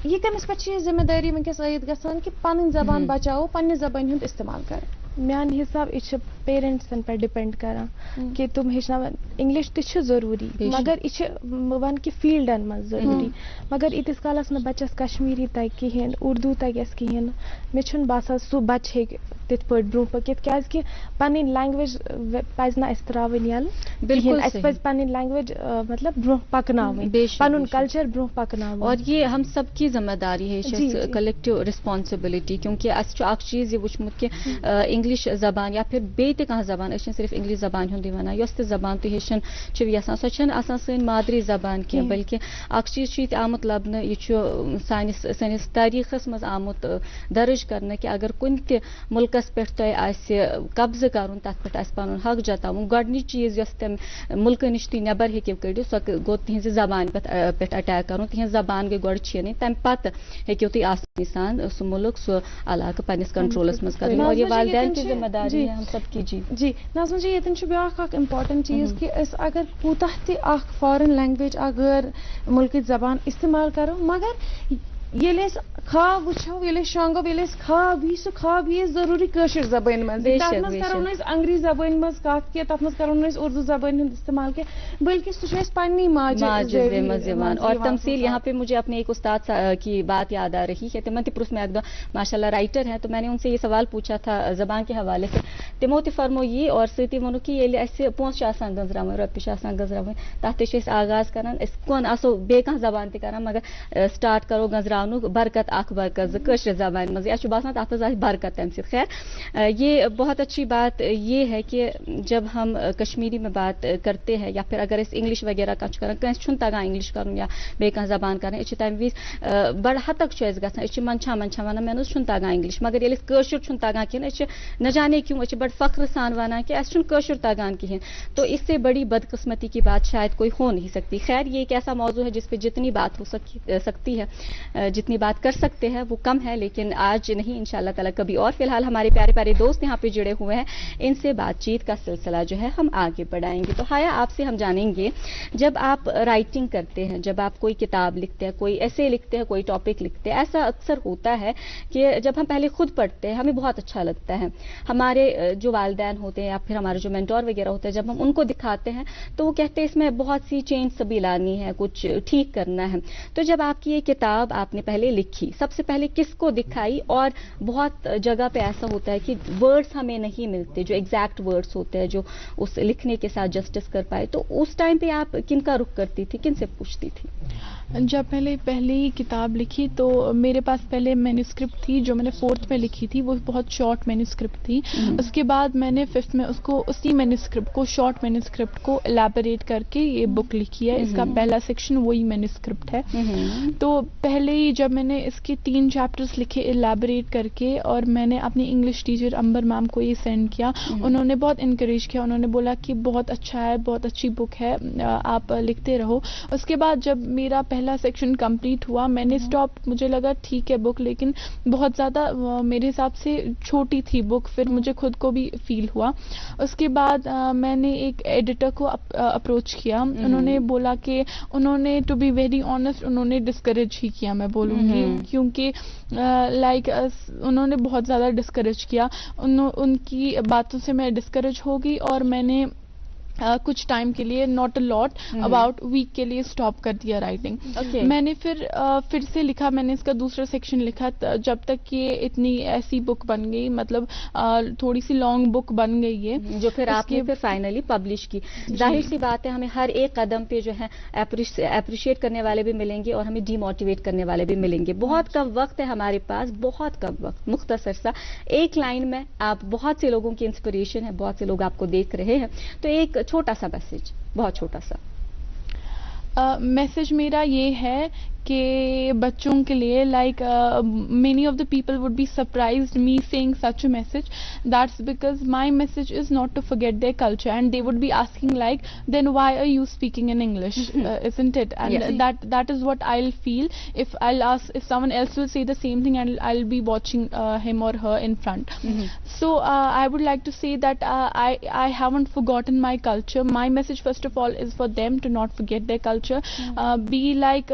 یہ کمس پہ ذمہ داری ونکس عائد گژھان کہ پن زبان بچاو, پنہ زبان ہند استعمال کریں؟ میانہ حساب یہ پیرنٹسن پہ ڈپینڈ کران کہ تم ہیچناون انگلش تہ ضروری مگر یہ ون کہ فیلڈن من ضروری مگر یتس کالس نہ بچس کشمیری تگ کہین اردو تگس کہین مے چھن باسان سہ بچہ ہیکہ تت پٲٹھۍ برونٛہہ پٔکِتھ کیازکہِ پنٕنۍ لینگویج پزِ نہٕ اَسہِ ترٛاوٕنۍ یَلہٕ کِہیٖنۍ اَسہِ پزِ پنٕنۍ لینگویج مطلب برونٛہہ پکناوٕنۍ پنُن کلچر برونٛہہ پکناوُن اور یہ ہم سب کی ذمہ داری ہے کلیکٹو رسپانسبلٹی کیونکہ اَسہِ اکھ چیز یہ وٕچھمُت کہ انگلش زبان یا پھر بیٚیہِ تہِ کانٛہہ زبان أسۍ چھِنہٕ صرف انگلش زبان ہُنٛدُے وَنان یۄس تہِ زبان تُہۍ ہیٚچھُن چھِو یژھان سۄ چھَنہٕ آسان سٲنۍ مادری زبان کینٛہہ بلکہ اکھ چیز چھُ ییٚتہِ آمُت لبنہٕ یہِ چھُ سٲنِس تٲریٖخس منٛز آمُت درٕج کرنہٕ کہ اگر کُنہِ تہِ مُلکس پٮ۪ٹھ تۄہہِ آسہِ قبضہٕ کرُن تتھ پٮ۪ٹھ آسہِ پنُن حق جتاوُن گۄڈنِچ چیز یۄس تمہِ مُلکہٕ نِش تُہۍ نٮ۪بر ہیٚکِو کٔڑِتھ سۄ گوٚو تِہنٛزِ زبانہِ پٮ۪ٹھ اٹیک کرُن تِہنٛز زبان گٔے گۄڈٕ چھینٕنۍ تمہِ پتہٕ ہیٚکِو تُہۍ آسٲنی سان سُہ مُلک سُہ علاقہٕ پننِس کنٹرولس منٛز کرٕنۍ اور یہ والدین کی ذمہ داری ہے ہم سب کی جی ناظمہ جی ییٚتٮ۪ن چھُ بیٛاکھ اکھ امپاٹنٹ چیٖز کہِ أسۍ اگر کوٗتاہ تہِ اکھ فارن لینگویج اکھ غٲر مُلکٕچ زبان استعمال کرو مگر ییٚلہِ أسۍ خواب وٕچھو ییٚلہِ أسۍ شۄنٛگو ییٚلہِ أسۍ خواب یی سُہ خواب یی ضروٗری کٲشِر زبٲنۍ منٛز تتھ منٛز کرو نہٕ أسۍ انگریٖزی زبٲنۍ منٛز کتھ کینٛہہ تتھ منٛز کرو نہٕ أسۍ اردو زبٲنۍ ہُنٛد استعمال کینٛہہ بلکہ سُہ چھُ اَسہِ پننی ماجہِ منٛز یِوان اور تمثیل یہاں پہ مجھے اپنے ایک استاد کی بات یاد آ رہی ہے تمن تہِ پرُژھ مےٚ اکہِ دۄہ ماشاء اللہ رائٹر ہیں تو میں نے ان سے یہ سوال پوچھا تھا زبان کے حوالے سے تمو تہِ فرمو یی اور سۭتی ووٚنُکھ کہ ییٚلہِ اَسہِ پونٛسہٕ چھِ آسان گٔنٛزراوٕنۍ رۄپیہِ چھِ آسان گٔنٛزراوٕنۍ تتھ تہِ چھِ أسۍ آغاز کران أسۍ کُن آسو بیٚیہِ کانٛہہ زبان تہِ کران مگر سٹارٹ کرو گٔنٛزراونُک برکت اکھ برکت زٕ کٲشرِ زبانہِ منٛز اَسہِ چھُ باسان تتھ منٛز آسہِ برکت تمہِ سۭتۍ خیر یہ بہت اچھی بات یہ ہے کہ جب ہم کشمیری میں بات کرتے ہیں یا پھر اگر أسۍ انگلش وغیرہ کانٛہہ چھُ کران کٲنٛسہِ چھُنہٕ تگان انگلش کرُن یا بیٚیہِ کانٛہہ زبان کرٕنۍ أسۍ چھِ تمہِ وِزِ بڑٕ ہتک چھُ اَسہِ گژھان أسۍ چھِ منٛدچھان ونان مےٚ نہ حظ چھُنہٕ تگان انگلش مگر ییٚلہِ أسۍ کٲشُر چھُنہٕ تگان کِہیٖنۍ أسۍ چھِ نہ جانے کیوں أسۍ چھِ بڑٕ فخر سان ونان کہ اَسہِ چھُنہٕ کٲشُر تگان کِہیٖنۍ تو اس سے بڑی بدقسمتی کی بات شاید کوئی ہو نہیں سکتی خیر یہ ایک ایسا موضوع ہے جس پہ جتنی بات ہو سکتی ہے جتنی بات کر سکتے ہیں وہ کم ہے لیکن آج نہیں ان شاء اللہ تعالیٰ کبھی اور فی الحال ہمارے پیارے پیارے دوست یہاں پہ جڑے ہوئے ہیں ان سے بات چیت کا سلسلہ جو ہے ہم آگے بڑھائیں گے تو حیا آپ سے ہم جانیں گے جب آپ رائٹنگ کرتے ہیں جب آپ کوئی کتاب لکھتے ہیں کوئی ایسے لکھتے ہیں کوئی ٹاپک لکھتے ہیں ایسا اکثر ہوتا ہے کہ جب ہم پہلے خود پڑھتے ہیں ہمیں بہت اچھا لگتا ہے ہمارے جو والدین ہوتے ہیں یا پھر ہمارے جو مینٹور وغیرہ ہوتے ہیں جب ہم ان کو دکھاتے ہیں تو وہ کہتے ہیں اس میں بہت سی چینج سبھی لانی ہے کچھ ٹھیک کرنا ہے تو جب آپ کی یہ کتاب آپ نے پہلے لکھی سب سے پہلے کس کو دکھائی اور بہت جگہ پہ ایسا ہوتا ہے کہ ورڈز ہمیں نہیں ملتے جو ایگزیکٹ ورڈز ہوتے ہیں جو اس لکھنے کے ساتھ جسٹس کر پائے تو اس ٹائم پہ آپ کن کا رخ کرتی تھی کن سے پوچھتی تھی جب پہلی کتاب لکھی تو میرے پاس پہلے مینوسکرپٹ تھی جو میں نے 4th میں لکھی تھی وہ بہت شارٹ مینوسکرپٹ تھی اس کے بعد میں نے 5th میں اس کو اسی مینوسکرپٹ کو شارٹ مینوسکرپٹ کو الیبوریٹ کر کے یہ بک لکھی ہے اس کا پہلا سیکشن وہی مینوسکرپٹ ہے تو پہلے ہی جب میں نے اس کے 3 چیپٹرز لکھے الیبوریٹ کر کے اور میں نے اپنی انگلش ٹیچر امبر میم کو یہ سینڈ کیا انہوں نے بہت انکریج کیا انہوں نے بولا کہ بہت اچھا ہے بہت اچھی بک ہے آپ لکھتے رہو اس کے بعد جب میرا پہلا سیکشن کمپلیٹ ہوا میں نے اسٹاپ مجھے لگا ٹھیک ہے بک لیکن بہت زیادہ میرے حساب سے چھوٹی تھی بک پھر مجھے خود کو بھی فیل ہوا اس کے بعد میں نے ایک ایڈیٹر کو اپروچ کیا انہوں نے بولا کہ انہوں نے ٹو بی ویری آنیسٹ انہوں نے ڈسکریج ہی کیا میں بولوں گی کیونکہ لائک انہوں نے بہت زیادہ ڈسکریج کیا ان کی باتوں سے میں ڈسکریج ہو گئی اور میں نے کچھ ٹائم کے لیے not a lot about week کے لیے اسٹاپ کر دیا رائٹنگ میں نے پھر سے لکھا میں نے اس کا دوسرا سیکشن لکھا جب تک یہ اتنی ایسی بک بن گئی مطلب تھوڑی سی لانگ بک بن گئی ہے جو پھر آپ نے پھر فائنلی پبلش کی ظاہر سی بات ہے ہمیں ہر ایک قدم پہ جو ہے اپریشیٹ کرنے والے بھی ملیں گے اور ہمیں ڈی موٹیویٹ کرنے والے بھی ملیں گے بہت کم وقت ہے ہمارے پاس بہت کم وقت مختصر سا ایک لائن میں آپ بہت سے لوگوں کی انسپریشن ہے بہت سے لوگ آپ کو دیکھ رہے ہیں تو ایک چھوٹا سا میسج بہت چھوٹا سا میسج میرا یہ ہے کہ بچوں کے لیے like many of the people would be surprised me seeing such a message that's because my message is not to forget their culture and they would be asking like then why are you speaking in English isn't it and that is what I'll feel if I'll ask if someone else will say the same thing and I'll be watching him or her in front so I would like to say that I haven't forgotten my culture my message first of all is for them to not forget their culture be like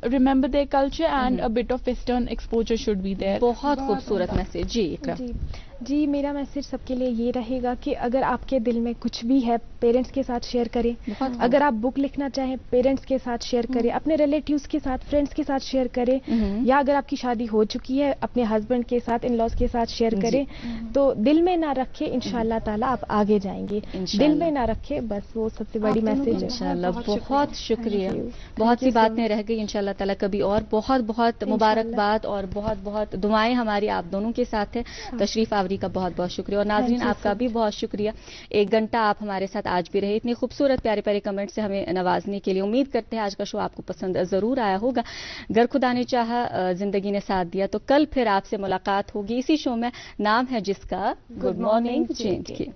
remember their culture and a bit of western exposure should be there بہت خوبصورت message جی جی میرا message سب کے لیے یہ رہے گا کہ اگر آپ کے دل میں کچھ بھی ہے پیرنٹس کے ساتھ شیئر کریں. اگر آپ بک لکھنا چاہیں پیرنٹس کے ساتھ شیئر کریں, اپنے ریلیٹیوز کے ساتھ, فرینڈس کے ساتھ شیئر کریں, یا اگر آپ کی شادی ہو چکی ہے اپنے ہسبینڈ کے ساتھ, ان لاز کے ساتھ شیئر کریں. تو دل میں نہ رکھے, انشاءاللہ تعالیٰ آپ آگے جائیں گے. دل میں نہ رکھے, بس وہ سب سے بڑی میسج ہے. انشاءاللہ. بہت شکریہ. بہت سی باتیں رہ گئی, انشاءاللہ تعالیٰ کبھی اور. بہت بہت مبارکباد اور بہت بہت دعائیں ہماری آپ دونوں کے ساتھ ہیں. تشریف آوری کا بہت بہت شکریہ. اور ناظرین آپ کا بھی بہت شکریہ. 1 گھنٹہ آپ ہمارے ساتھ آج بھی رہے, اتنے خوبصورت پیارے پیارے کمنٹ سے ہمیں نوازنے کے لیے. امید کرتے ہیں آج کا شو آپ کو پسند ضرور آیا ہوگا. اگر خدا نے چاہا, زندگی نے ساتھ دیا تو کل پھر آپ سے ملاقات ہوگی اسی شو میں. نام ہے جس کا گڈ مارننگ JNK.